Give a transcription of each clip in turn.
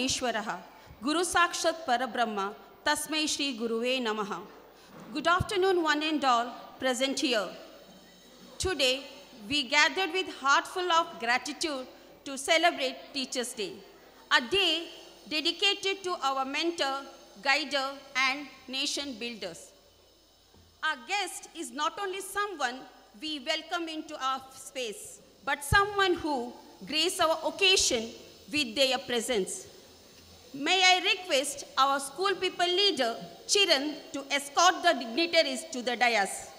Parmeshwaraha, Guru Sakshat Parabrahma, Tasmai Shri Guruve Namaha. Good afternoon, one and all present here. Today, we gathered with heart full of gratitude to celebrate Teachers' Day, a day dedicated to our mentor, guider, and nation builders. Our guest is not only someone we welcome into our space, but someone who graces our occasion with their presence. May I request our school people leader, Chiran, to escort the dignitaries to the dais.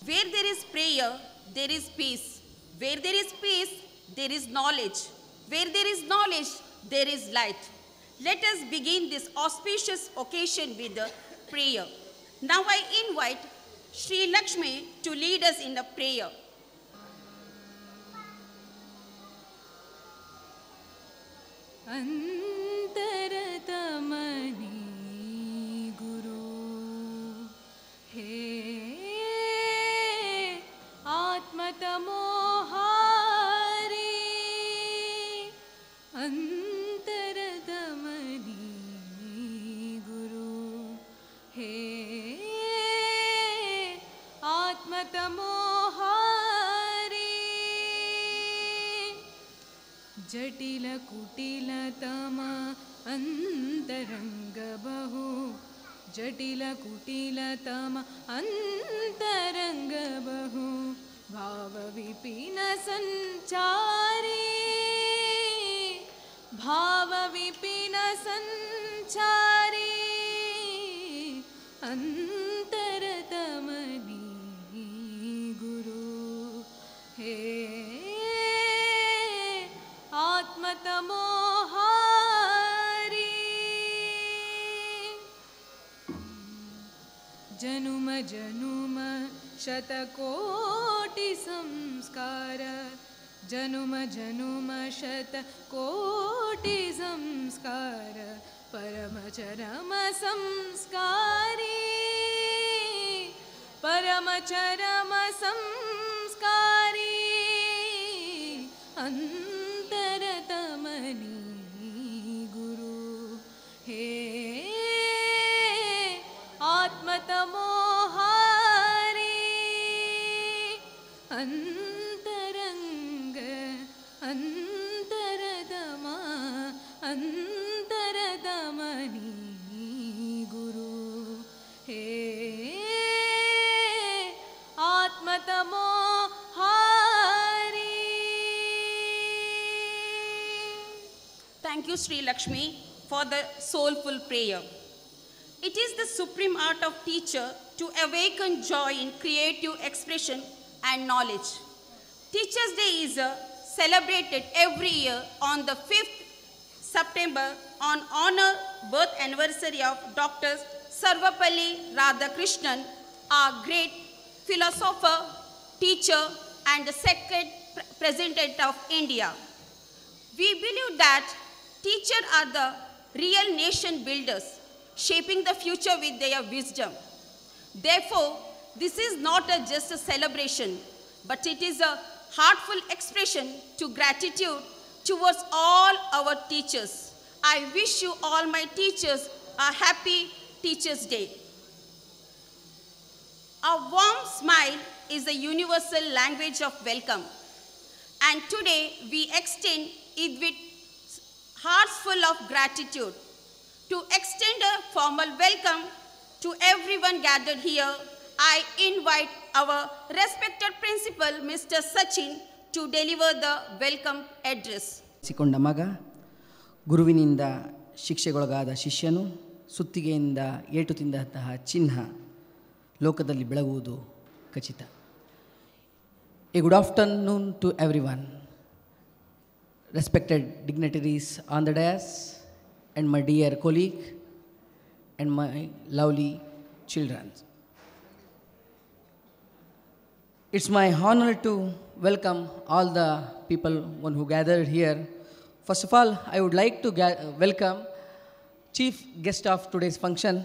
Where there is prayer, there is peace. Where there is peace, there is knowledge. Where there is knowledge, there is light. Let us begin this auspicious occasion with a prayer. Now I invite Sri Lakshmi to lead us in a prayer. Antaratamani Guru He Atmatamohari Antaratamani Guru He Atmatamohari Jatila Kutila Tama Antaranga Bahu Jatila Kutila Tama Antaranga Bahu Bhava Vipina Sanchari Bhava Vipina Sanchari Antaratamani Guru He Atmatamohari Januma Januma Shatakoti Samskara Januma Januma Shatakoti Samskara Paramacharama Samskari Paramacharama Samskari Antaratamani Guru He Atmatamohari Antaranga Antaradama Antaratamani Guru He Atmatamohari. Thank you, Sri Lakshmi, for the soulful prayer. It is the supreme art of teacher to awaken joy in creative expression and knowledge. Teachers' Day is celebrated every year on the 5th September on honor birth anniversary of Dr. Sarvapalli Radhakrishnan, our great philosopher, teacher, and the second President of India. We believe that teachers are the real nation builders, shaping the future with their wisdom. Therefore, this is not just a celebration, but it is a heartful expression to gratitude towards all our teachers. I wish you all my teachers a happy Teachers' Day. A warm smile is a universal language of welcome, and today we extend it with hearts full of gratitude. To extend a formal welcome to everyone gathered here, I invite our respected principal, Mr. Sachin, to deliver the welcome address. ಸಿಕೊಂಡ ಮಗ, ಗುರುವಿನಿಂದ ಶಿಕ್ಷೆಗೊಳಗಾದ ಶಿಷ್ಯನು, ಸುತ್ತಿಗೆಯಿಂದ ಏಟು ತಿಂದಂತಹ ಚಿಹ್ನ ಲೋಕದಲ್ಲಿ ಬೆಳಗುವುದು ಖಚಿತ. A good afternoon to everyone, respected dignitaries on the dais, and my dear colleague, and my lovely children. It's my honor to welcome all the people who gathered here. First of all, I would like to welcome chief guest of today's function,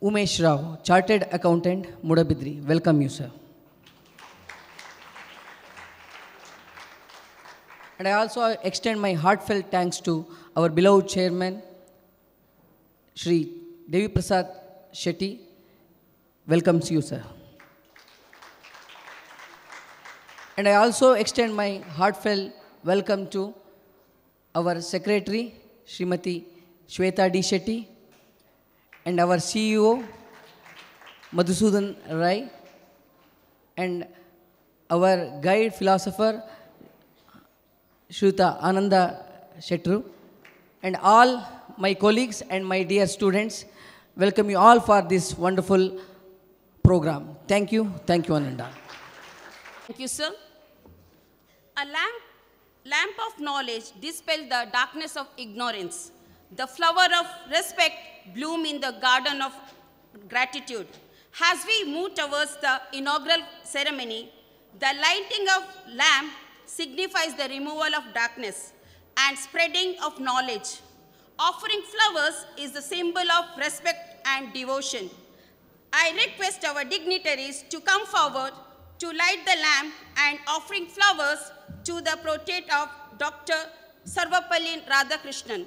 Umesh Rao, Chartered Accountant, Mudabidri. Welcome you, sir. And I also extend my heartfelt thanks to our beloved chairman, Shri Devi Prasad Shetty. Welcomes you, sir. And I also extend my heartfelt welcome to our secretary, Srimati Shweta D. Shetty, and our CEO, Madhusudan Rai, and our guide philosopher, Shruta Ananda Shetru, and all my colleagues and my dear students. Welcome you all for this wonderful program. Thank you, Ananda. Thank you, sir. A lamp of knowledge dispels the darkness of ignorance. The flower of respect bloom in the garden of gratitude. As we move towards the inaugural ceremony, the lighting of lamp signifies the removal of darkness and spreading of knowledge. Offering flowers is the symbol of respect and devotion. I request our dignitaries to come forward to light the lamp and offering flowers to the portrait of Dr. Sarvapalli Radhakrishnan.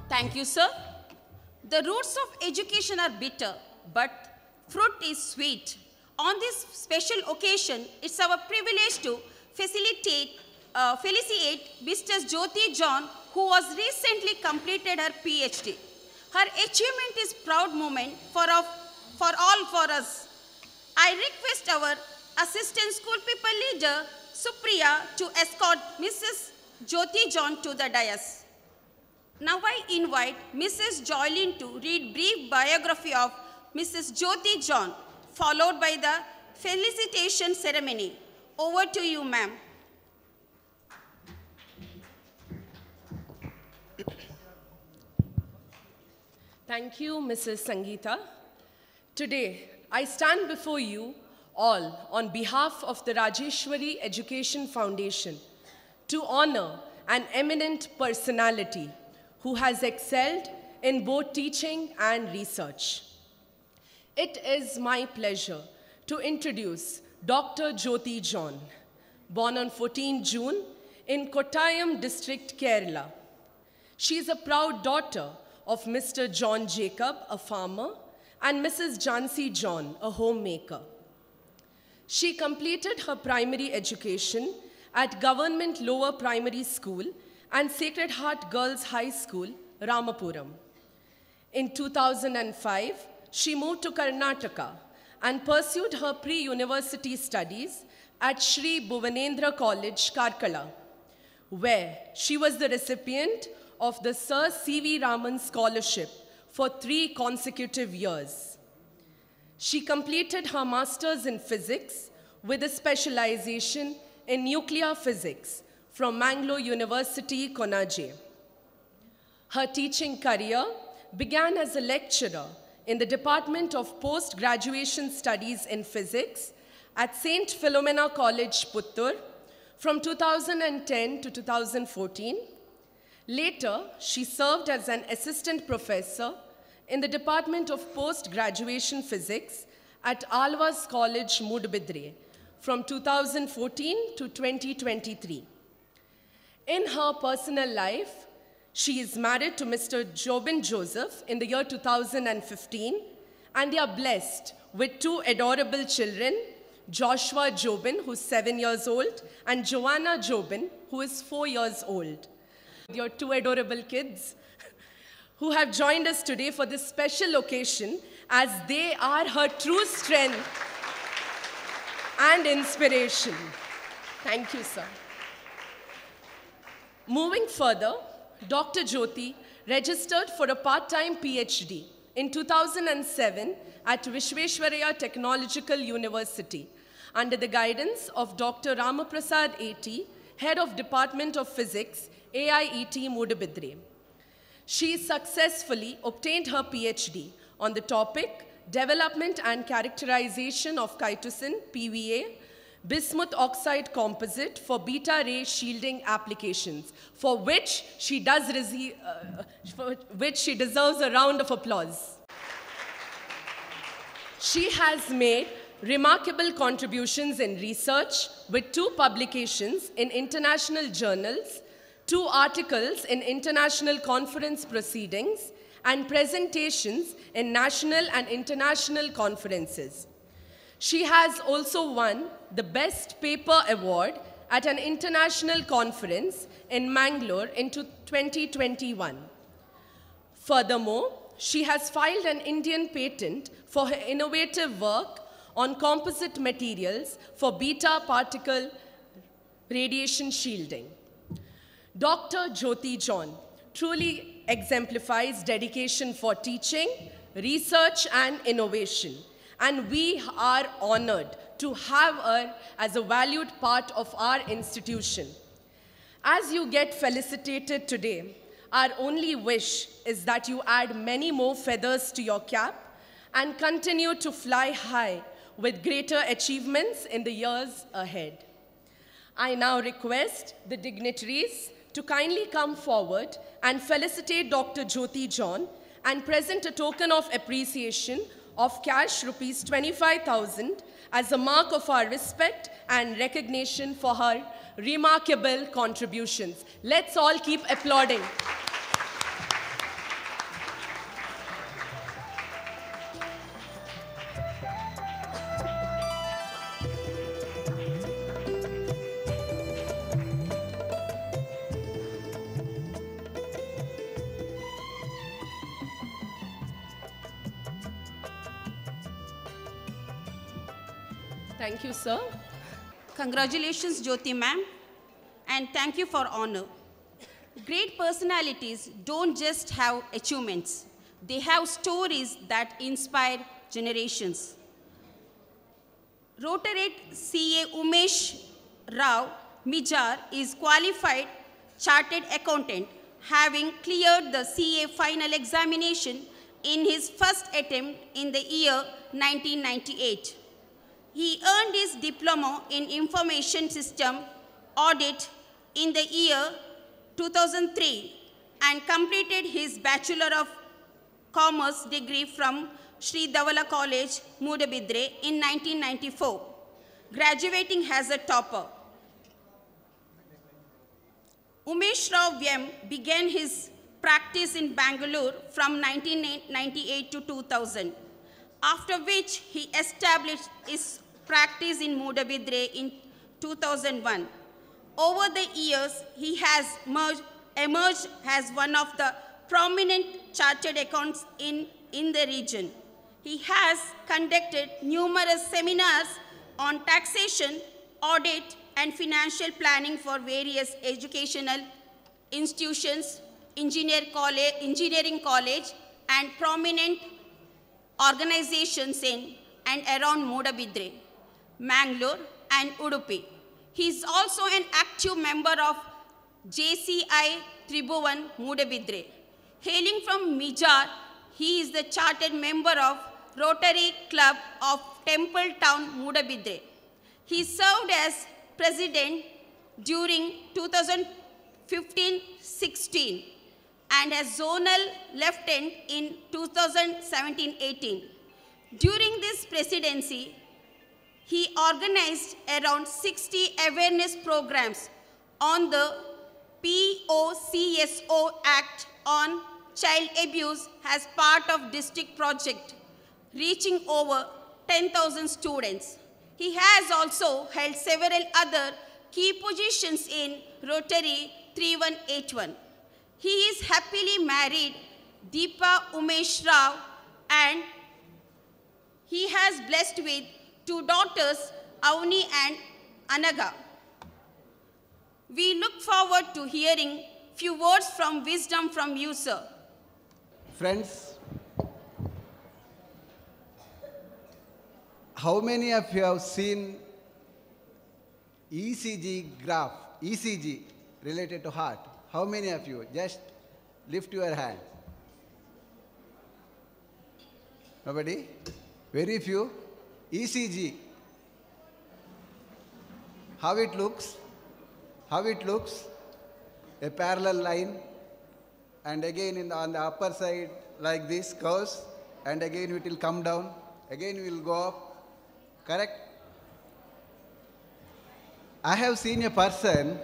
Thank you, sir. The roots of education are bitter, but fruit is sweet. On this special occasion, it's our privilege to felicitate Mrs. Jyoti John, who was recently completed her PhD. Her achievement is a proud moment for us. I request our assistant school people leader, Supriya, to escort Mrs. Jyoti John to the dais. Now I invite Mrs. Joylin to read brief biography of Mrs. Jyoti John, followed by the felicitation ceremony. Over to you, ma'am. Thank you, Mrs. Sangeeta. Today, I stand before you all on behalf of the Rajeshwari Education Foundation to honor an eminent personality who has excelled in both teaching and research. It is my pleasure to introduce Dr. Jyoti John, born on 14 June in Kottayam district, Kerala. She is a proud daughter of Mr. John Jacob, a farmer, and Mrs. Jhansi John, a homemaker. She completed her primary education at Government Lower Primary School and Sacred Heart Girls High School, Ramapuram. In 2005, she moved to Karnataka and pursued her pre-university studies at Sri Bhuvanendra College, Karkala, where she was the recipient of the Sir C.V. Raman Scholarship for 3 consecutive years. She completed her master's in physics with a specialization in nuclear physics from Mangalore University, Konaje. Her teaching career began as a lecturer in the Department of Post-Graduation Studies in Physics at St. Philomena College, Puttur, from 2010 to 2014. Later, she served as an assistant professor in the Department of Post-Graduation Physics at Alvas College, Mudbidre, from 2014 to 2023. In her personal life, she is married to Mr. Jobin Joseph in the year 2015, and they are blessed with 2 adorable children, Joshua Jobin, who's 7 years old, and Joanna Jobin, who is 4 years old. Your 2 adorable kids who have joined us today for this special occasion, as they are her true strength and inspiration. Thank you, sir. Moving further, Dr. Jyoti registered for a part-time PhD in 2007 at Vishveshwaraya Technological University under the guidance of Dr. Ramaprasad A.T., Head of Department of Physics, AIET Moodabidre. She successfully obtained her PhD on the topic Development and Characterization of Chitosan, PVA, bismuth oxide composite for beta ray shielding applications, for which she deserves a round of applause. She has made remarkable contributions in research with 2 publications in international journals, 2 articles in international conference proceedings, and presentations in national and international conferences. She has also won the Best Paper Award at an international conference in Mangalore in 2021. Furthermore, she has filed an Indian patent for her innovative work on composite materials for beta particle radiation shielding. Dr. Jyoti John truly exemplifies dedication for teaching, research, and innovation. And we are honored to have her as a valued part of our institution. As you get felicitated today, our only wish is that you add many more feathers to your cap and continue to fly high with greater achievements in the years ahead. I now request the dignitaries to kindly come forward and felicitate Dr. Jyoti John and present a token of appreciation of cash rupees 25,000 as a mark of our respect and recognition for her remarkable contributions. Let's all keep applauding. Thank you, sir. Congratulations, Jyoti ma'am, and thank you for honor. Great personalities don't just have achievements. They have stories that inspire generations. Rotariate CA Umesh Rao Mijar is qualified chartered accountant, having cleared the CA final examination in his first attempt in the year 1998. He earned his diploma in information system audit in the year 2003 and completed his Bachelor of Commerce degree from Sri Davala College, Moodabidre in 1994, graduating as a topper. Umesh Rao Vyam began his practice in Bangalore from 1998 to 2000, after which he established his practice in Moodabidre in 2001. Over the years, he has emerged as one of the prominent chartered accountants in the region. He has conducted numerous seminars on taxation, audit, and financial planning for various educational institutions, engineering college, and prominent organizations in and around Moodabidre, Mangalore, and Udupi. He is also an active member of JCI Tribhuvan Moodabidre. Hailing from Mijar, he is the chartered member of Rotary Club of Temple Town, Moodabidre. He served as president during 2015-16 and as zonal lieutenant in 2017-18. During this presidency, he organized around 60 awareness programs on the POCSO Act on child abuse as part of district project, reaching over 10,000 students. He has also held several other key positions in Rotary 3181. He is happily married Deepa Umesh Rao, and he has blessed with 2 daughters, Avni and Anaga. We look forward to hearing few words from wisdom from you, sir. Friends, how many of you have seen ECG graph, ECG related to heart. How many of you? Just lift your hand. Nobody? Very few. ECG. How it looks? How it looks? A parallel line, and again on the upper side like this curves, and again it will come down, again it will go up. Correct? I have seen a person,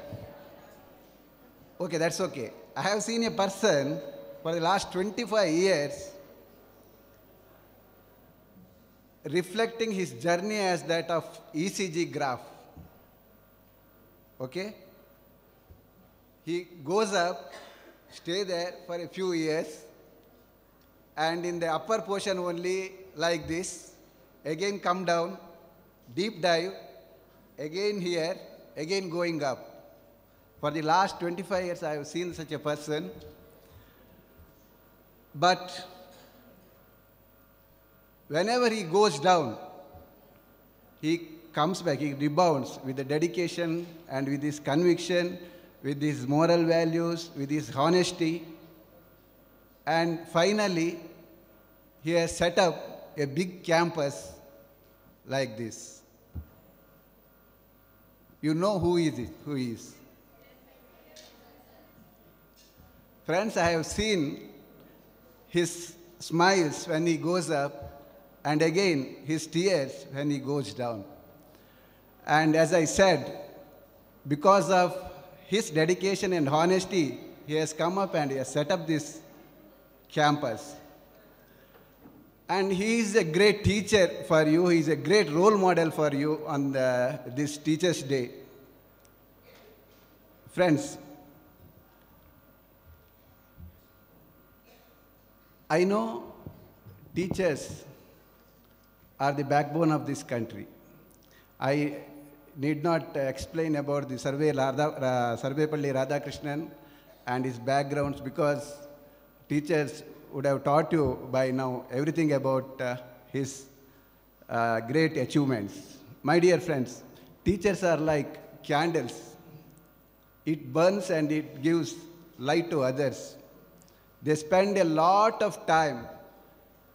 okay, that's okay. I have seen a person for the last 25 years reflecting his journey as that of ECG graph. Okay? He goes up, stay there for a few years, and in the upper portion only like this, again come down, deep dive, again here, again going up. For the last 25 years I have seen such a person, but whenever he goes down, he comes back, he rebounds with the dedication and with his conviction, with his moral values, with his honesty. And finally, he has set up a big campus like this. You know who is it? Who is? Friends, I have seen his smiles when he goes up, and again his tears when he goes down. And as I said, because of his dedication and honesty, he has come up and he has set up this campus. And he is a great teacher for you. He is a great role model for you on this Teachers' Day. Friends, I know teachers are the backbone of this country. I need not explain about the Sarvepalli Radhakrishnan and his backgrounds, because teachers would have taught you by now everything about his great achievements. My dear friends, teachers are like candles. It burns and it gives light to others. They spend a lot of time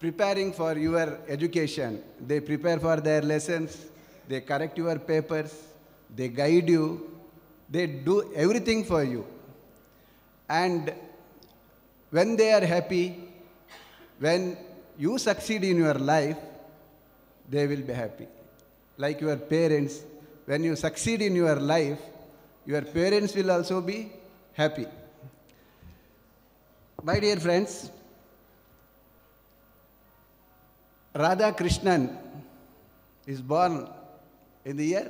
preparing for your education. They prepare for their lessons. They correct your papers, they guide you, they do everything for you. And when they are happy, when you succeed in your life, they will be happy. Like your parents, when you succeed in your life, your parents will also be happy. My dear friends, Radha Krishnan is born in the year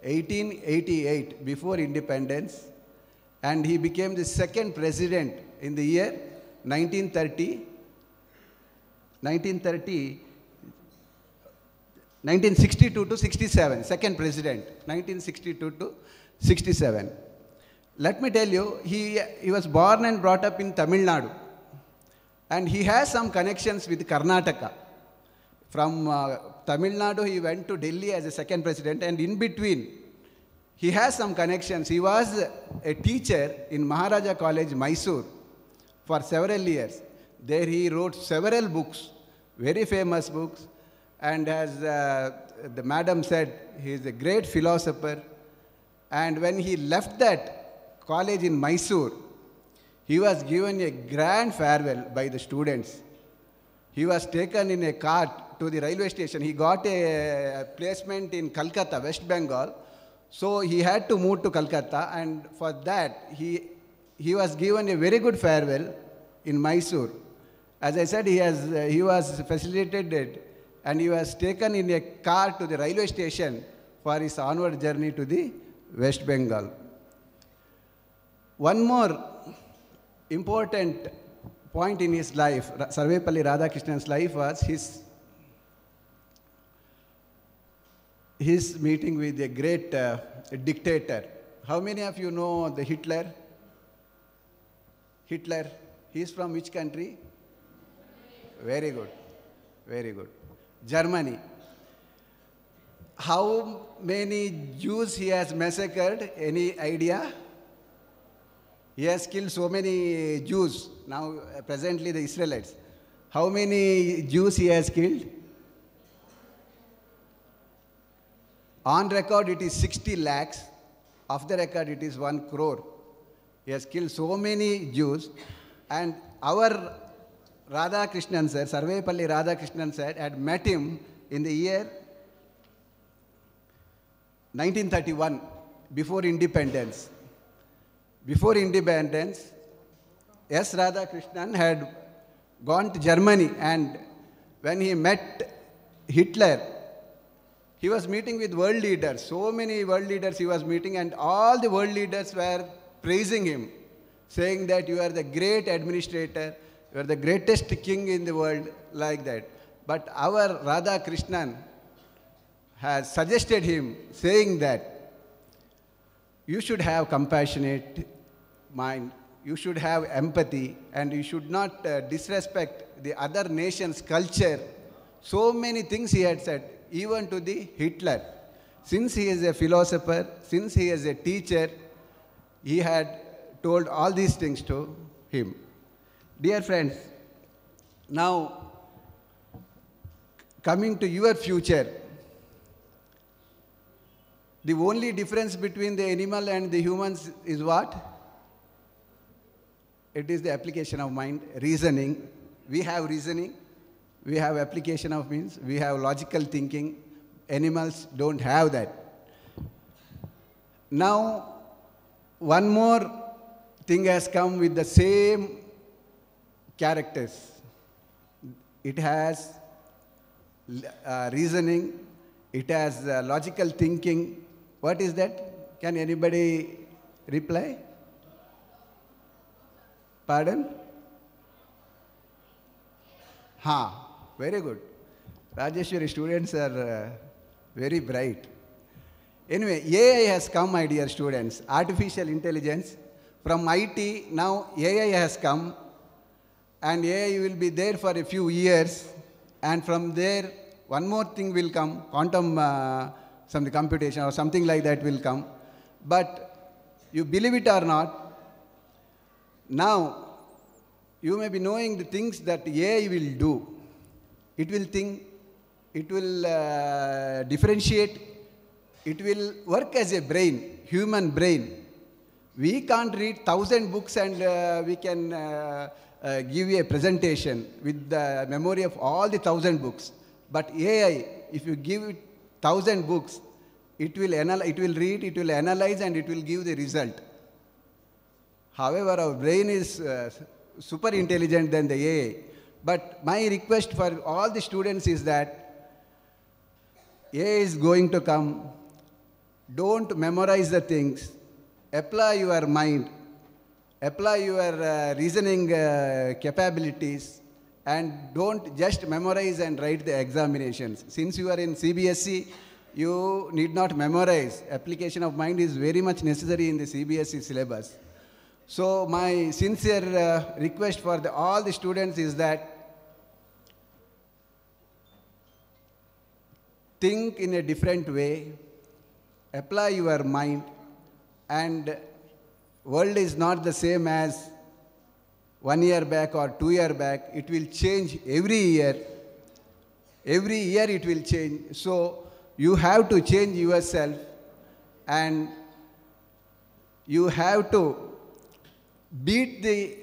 1888, before independence, and he became the second president in the year 1962 to 67, second president, 1962 to 67. Let me tell you, he was born and brought up in Tamil Nadu, and he has some connections with Karnataka. From Tamil Nadu, he went to Delhi as a second president, and in between, he has some connections. He was a teacher in Maharaja College, Mysore, for several years. There he wrote several books, very famous books, and as the madam said, he is a great philosopher. And when he left that college in Mysore, he was given a grand farewell by the students. He was taken in a cart to the railway station. He got a placement in Calcutta, West Bengal. So he had to move to Calcutta, and for that he was given a very good farewell in Mysore. As I said, he was facilitated, and he was taken in a car to the railway station for his onward journey to the West Bengal. One more important point in his life, Sarvepalli Radhakrishnan's life, was his meeting with a great dictator. How many of you know the Hitler? Hitler, he is from which country? Very good, very good. Germany. how many Jews he has massacred? Any idea? He has killed so many Jews, now presently the Israelites. How many Jews he has killed? On record it is 60 lakhs. Off the record it is 1 crore. He has killed so many Jews. And our Radhakrishnan sir, Sarvepalli Radhakrishnan sir, had met him in the year 1931, before independence. Before independence, S. Radhakrishnan had gone to Germany, and when he met Hitler, he was meeting with world leaders. So many world leaders he was meeting, and all the world leaders were praising him, saying that you are the great administrator, you are the greatest king in the world, like that. But our Radhakrishnan has suggested him, saying that you should have compassionate mind, you should have empathy, and you should not disrespect the other nation's culture. So many things he had said, even to the Hitler. Since he is a philosopher, since he is a teacher, he had told all these things to him. Dear friends, now coming to your future, the only difference between the animal and the humans is what? It is the application of mind, reasoning. We have reasoning, we have application of means, we have logical thinking. Animals don't have that. Now, one more thing has come with the same characters. It has reasoning, it has logical thinking. What is that? Can anybody reply? Pardon? Very good. Rajeshwari students are very bright. Anyway, AI has come, my dear students. Artificial intelligence. From IT, now AI has come. And AI will be there for a few years. And from there, one more thing will come. Quantum some computation or something like that will come. But you believe it or not, now you may be knowing the things that AI will do. It will think, it will differentiate, it will work as a brain, human brain. We can't read 1,000 books and we can give you a presentation with the memory of all the 1,000 books. But AI, if you give it 1,000 books, it will read, it will analyze, and it will give the result. However, our brain is super intelligent than the AI. But my request for all the students is that AI is going to come. Don't memorize the things. Apply your mind. Apply your reasoning capabilities. And don't just memorize and write the examinations. Since you are in CBSE, you need not memorize. Application of mind is very much necessary in the CBSE syllabus. So my sincere request for all the students is that think in a different way, apply your mind, and world is not the same as 1 year back or 2 years back. It will change every year. Every year it will change. So you have to change yourself, and you have to beat the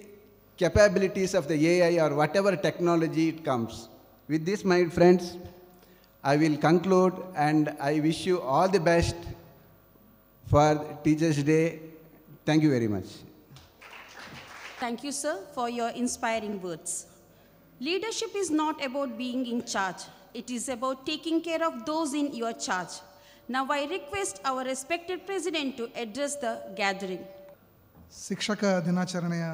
capabilities of the AI or whatever technology it comes. With this, my friends, I will conclude, and I wish you all the best for Teachers' Day. Thank you very much. Thank you, sir, for your inspiring words. Leadership is not about being in charge. It is about taking care of those in your charge. Now I request our respected president to address the gathering. ಶಿಕ್ಷಕ ದಿನಾಚರಣೆಯ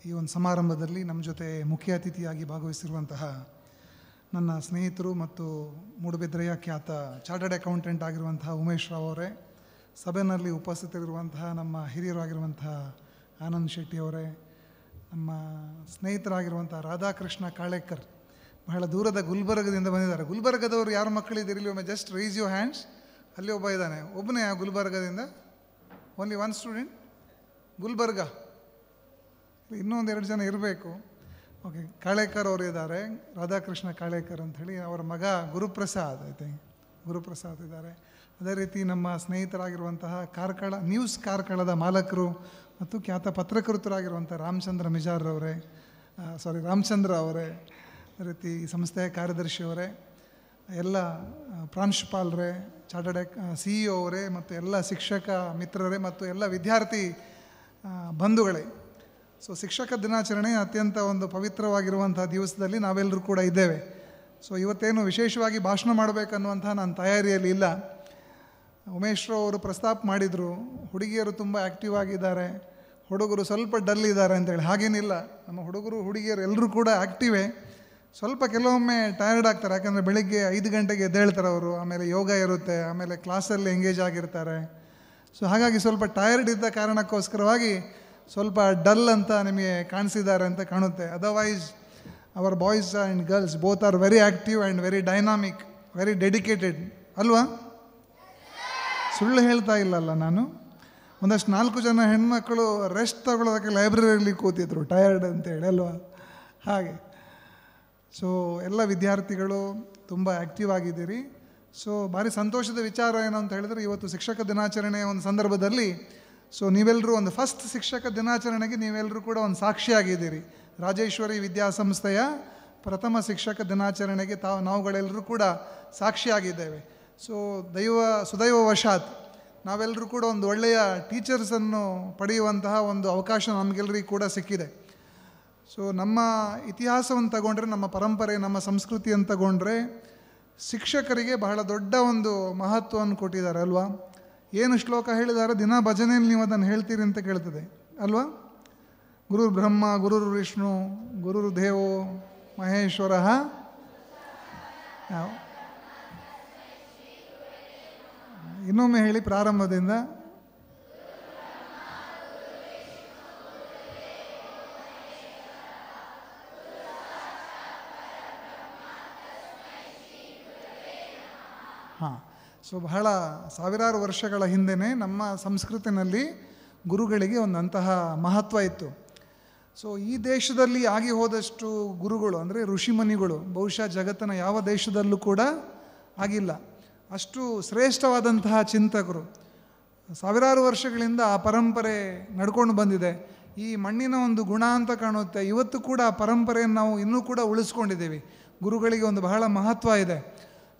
ಈ ಒಂದು ಸಮಾರಂಭದಲ್ಲಿ ನಮ್ಮ ಜೊತೆ ಮುಖ್ಯ ಅತಿಥಿಯಾಗಿ ಭಾಗವಹಿಸಿರುವಂತಹ ನನ್ನ ಸ್ನೇಹಿತರು ಮತ್ತು ಮೂಡುಬಿದ್ರೆಯ ಖ್ಯಾತ ಚಾರ್ಟರ್ಡ್ ಅಕೌಂಟೆಂಟ್ ಆಗಿರುವಂತಹ ಉಮೇಶ್ ರಾವ್ ಅವರೇ, ಸಭೆಯಲ್ಲಿ ಉಪಸ್ಥಿತರಿರುವಂತಹ ನಮ್ಮ ಹಿರಿಯರಾಗಿರುವಂತಹ ಆನಂದ್ ಶೆಟ್ಟಿ ಅವರೇ, ನಮ್ಮ ಸ್ನೇಹಿತರಾಗಿರುವಂಥ ರಾಧಾಕೃಷ್ಣ ಕಾಳೇಕರ್, ಬಹಳ ದೂರದ ಗುಲ್ಬರ್ಗದಿಂದ ಬಂದಿದ್ದಾರೆ. ಗುಲ್ಬರ್ಗದವರು ಯಾರು ಮಕ್ಕಳಿದ್ದೀರಿ ಇಲ್ಲಿ ಒಮ್ಮೆ ಜಸ್ಟ್ ರೈಸ್ ಯುವರ್ ಹ್ಯಾಂಡ್ಸ್. ಅಲ್ಲಿ ಒಬ್ಬ ಇದ್ದಾನೆ, ಒಬ್ಬನೇ ಆ ಗುಲ್ಬರ್ಗದಿಂದ, ಓನ್ಲಿ ಒನ್ ಸ್ಟೂಡೆಂಟ್ ಗುಲ್ಬರ್ಗ. ಇನ್ನೂ ಒಂದೆರಡು ಜನ ಇರಬೇಕು. ಓಕೆ, ಕಾಳೇಕರ್ ಅವರು ಇದ್ದಾರೆ, ರಾಧಾಕೃಷ್ಣ ಕಾಳೇಕರ್ ಅಂಥೇಳಿ. ಅವರ ಮಗ ಗುರುಪ್ರಸಾದ್, ಐ ಥಿಂಕ್ ಗುರುಪ್ರಸಾದ್ ಇದ್ದಾರೆ. ಅದೇ ರೀತಿ ನಮ್ಮ ಸ್ನೇಹಿತರಾಗಿರುವಂತಹ ಕಾರ್ಕಳ ನ್ಯೂಸ್ ಕಾರ್ಕಳದ ಮಾಲಕರು ಮತ್ತು ಖ್ಯಾತ ಪತ್ರಕರ್ತರಾಗಿರುವಂಥ ರಾಮಚಂದ್ರ ಅವರೇ, ಅದೇ ರೀತಿ ಸಂಸ್ಥೆಯ ಕಾರ್ಯದರ್ಶಿಯವರೇ, ಎಲ್ಲ ಪ್ರಾಂಶುಪಾಲರೇ, ಚಾರ್ಟರ್ಡ್ CEO ಅವರೇ, ಮತ್ತು ಎಲ್ಲ ಶಿಕ್ಷಕ ಮಿತ್ರರೇ ಮತ್ತು ಎಲ್ಲ ವಿದ್ಯಾರ್ಥಿ ಬಂಧುಗಳೇ. ಸೊ ಶಿಕ್ಷಕ ದಿನಾಚರಣೆ ಅತ್ಯಂತ ಒಂದು ಪವಿತ್ರವಾಗಿರುವಂಥ ದಿವಸದಲ್ಲಿ ನಾವೆಲ್ಲರೂ ಕೂಡ ಇದ್ದೇವೆ. ಸೊ ಇವತ್ತೇನು ವಿಶೇಷವಾಗಿ ಭಾಷಣ ಮಾಡಬೇಕನ್ನುವಂಥ ನಾನು ತಯಾರಿಯಲ್ಲಿ ಇಲ್ಲ. ಉಮೇಶ್ ಅವರು ಪ್ರಸ್ತಾಪ ಮಾಡಿದರು, ಹುಡುಗಿಯರು ತುಂಬ ಆ್ಯಕ್ಟಿವ್ ಆಗಿದ್ದಾರೆ, ಹುಡುಗರು ಸ್ವಲ್ಪ ಡಲ್ ಇದ್ದಾರೆ ಅಂತೇಳಿ. ಹಾಗೇನಿಲ್ಲ, ನಮ್ಮ ಹುಡುಗರು ಹುಡುಗಿಯರು ಎಲ್ಲರೂ ಕೂಡ ಆ್ಯಕ್ಟಿವೇ. ಸ್ವಲ್ಪ ಕೆಲವೊಮ್ಮೆ ಟಯರ್ಡ್ ಆಗ್ತಾರೆ, ಯಾಕಂದರೆ ಬೆಳಿಗ್ಗೆ 5 ಗಂಟೆಗೆ ಎದ್ದೇಳ್ತಾರೆ ಅವರು, ಆಮೇಲೆ ಯೋಗ ಇರುತ್ತೆ, ಆಮೇಲೆ ಕ್ಲಾಸಲ್ಲಿ ಎಂಗೇಜ್ ಆಗಿರ್ತಾರೆ. ಸೊ ಹಾಗಾಗಿ ಸ್ವಲ್ಪ ಟಯರ್ಡ್ ಇದ್ದ ಕಾರಣಕ್ಕೋಸ್ಕರವಾಗಿ ಸ್ವಲ್ಪ ಡಲ್ ಅಂತ ನಿಮಗೆ ಕಾಣಿಸಿದ್ದಾರೆ ಅಂತ ಕಾಣುತ್ತೆ. Otherwise hour boys and girls both are very active and very dynamic, very dedicated ಅಲ್ವಾ? ಸುಳ್ಳು ಹೇಳ್ತಾ ಇಲ್ಲಲ್ಲ ನಾನು. ಒಂದಷ್ಟು 4 ಜನ ಹೆಣ್ಮಕ್ಕಳು ರೆಸ್ಟ್ ತಗೊಳ್ಳೋದಕ್ಕೆ ಲೈಬ್ರರಿಯಲ್ಲಿ ಕೂತಿದ್ರು, ಟಯರ್ಡ್ ಅಂತೇಳಿ ಅಲ್ವಾ? ಹಾಗೆ ಸೊ ಎಲ್ಲ ವಿದ್ಯಾರ್ಥಿಗಳು ತುಂಬ ಆ್ಯಕ್ಟಿವ್ ಆಗಿದ್ದೀರಿ. ಸೊ ಭಾರಿ ಸಂತೋಷದ ವಿಚಾರ ಏನು ಅಂತ ಹೇಳಿದ್ರೆ, ಇವತ್ತು ಶಿಕ್ಷಕ ದಿನಾಚರಣೆಯ ಒಂದು ಸಂದರ್ಭದಲ್ಲಿ ಸೊ ನೀವೆಲ್ಲರೂ ಒಂದು ಫಸ್ಟ್ ಶಿಕ್ಷಕ ದಿನಾಚರಣೆಗೆ ನೀವೆಲ್ಲರೂ ಕೂಡ ಒಂದು ಸಾಕ್ಷಿಯಾಗಿದ್ದೀರಿ. ರಾಜೇಶ್ವರಿ ವಿದ್ಯಾಸಂಸ್ಥೆಯ ಪ್ರಥಮ ಶಿಕ್ಷಕ ದಿನಾಚರಣೆಗೆ ನಾವುಗಳೆಲ್ಲರೂ ಕೂಡ ಸಾಕ್ಷಿಯಾಗಿದ್ದೇವೆ. ಸೊ ಸುದೈವವಶಾತ್ ನಾವೆಲ್ಲರೂ ಕೂಡ ಒಂದು ಒಳ್ಳೆಯ ಟೀಚರ್ಸನ್ನು ಪಡೆಯುವಂತಹ ಒಂದು ಅವಕಾಶ ನಮಗೆಲ್ಲರಿಗೂ ಕೂಡ ಸಿಕ್ಕಿದೆ. ಸೊ ನಮ್ಮ ಇತಿಹಾಸವನ್ನು ತಗೊಂಡ್ರೆ, ನಮ್ಮ ಪರಂಪರೆ, ನಮ್ಮ ಸಂಸ್ಕೃತಿಯನ್ನು ತಗೊಂಡ್ರೆ ಶಿಕ್ಷಕರಿಗೆ ಬಹಳ ದೊಡ್ಡ ಒಂದು ಮಹತ್ವವನ್ನು ಕೊಟ್ಟಿದ್ದಾರೆ ಅಲ್ವಾ? ಏನು ಶ್ಲೋಕ ಹೇಳಿದ್ದಾರೆ, ದಿನ ಭಜನೆಯಲ್ಲಿ ನೀವು ಅದನ್ನು ಹೇಳ್ತೀರಿ ಅಂತ ಕೇಳ್ತದೆ ಅಲ್ವಾ? ಗುರುರ್ ಬ್ರಹ್ಮ ಗುರುರ್ ವಿಷ್ಣು ಗುರುರ್ ದೇವೋ ಮಹೇಶ್ವರ. ಇನ್ನೊಮ್ಮೆ ಹೇಳಿ ಪ್ರಾರಂಭದಿಂದ. ಹಾಂ. ಸೊ ಬಹಳ ಸಾವಿರಾರು ವರ್ಷಗಳ ಹಿಂದೆಯೇ ನಮ್ಮ ಸಂಸ್ಕೃತಿನಲ್ಲಿ ಗುರುಗಳಿಗೆ ಒಂದಂತಹ ಮಹತ್ವ ಇತ್ತು. ಸೊ ಈ ದೇಶದಲ್ಲಿ ಆಗಿ ಹೋದಷ್ಟು ಗುರುಗಳು ಅಂದರೆ ಋಷಿಮುನಿಗಳು ಬಹುಶಃ ಜಗತ್ತಿನ ಯಾವ ದೇಶದಲ್ಲೂ ಕೂಡ ಆಗಿಲ್ಲ. ಅಷ್ಟು ಶ್ರೇಷ್ಠವಾದಂತಹ ಚಿಂತಕರು. ಸಾವಿರಾರು ವರ್ಷಗಳಿಂದ ಆ ಪರಂಪರೆ ನಡ್ಕೊಂಡು ಬಂದಿದೆ. ಈ ಮಣ್ಣಿನ ಒಂದು ಗುಣ ಅಂತ ಕಾಣುತ್ತೆ. ಇವತ್ತು ಕೂಡ ಆ ಪರಂಪರೆಯನ್ನು ನಾವು ಇನ್ನೂ ಕೂಡ ಉಳಿಸ್ಕೊಂಡಿದ್ದೀವಿ. ಗುರುಗಳಿಗೆ ಒಂದು ಬಹಳ ಮಹತ್ವ ಇದೆ.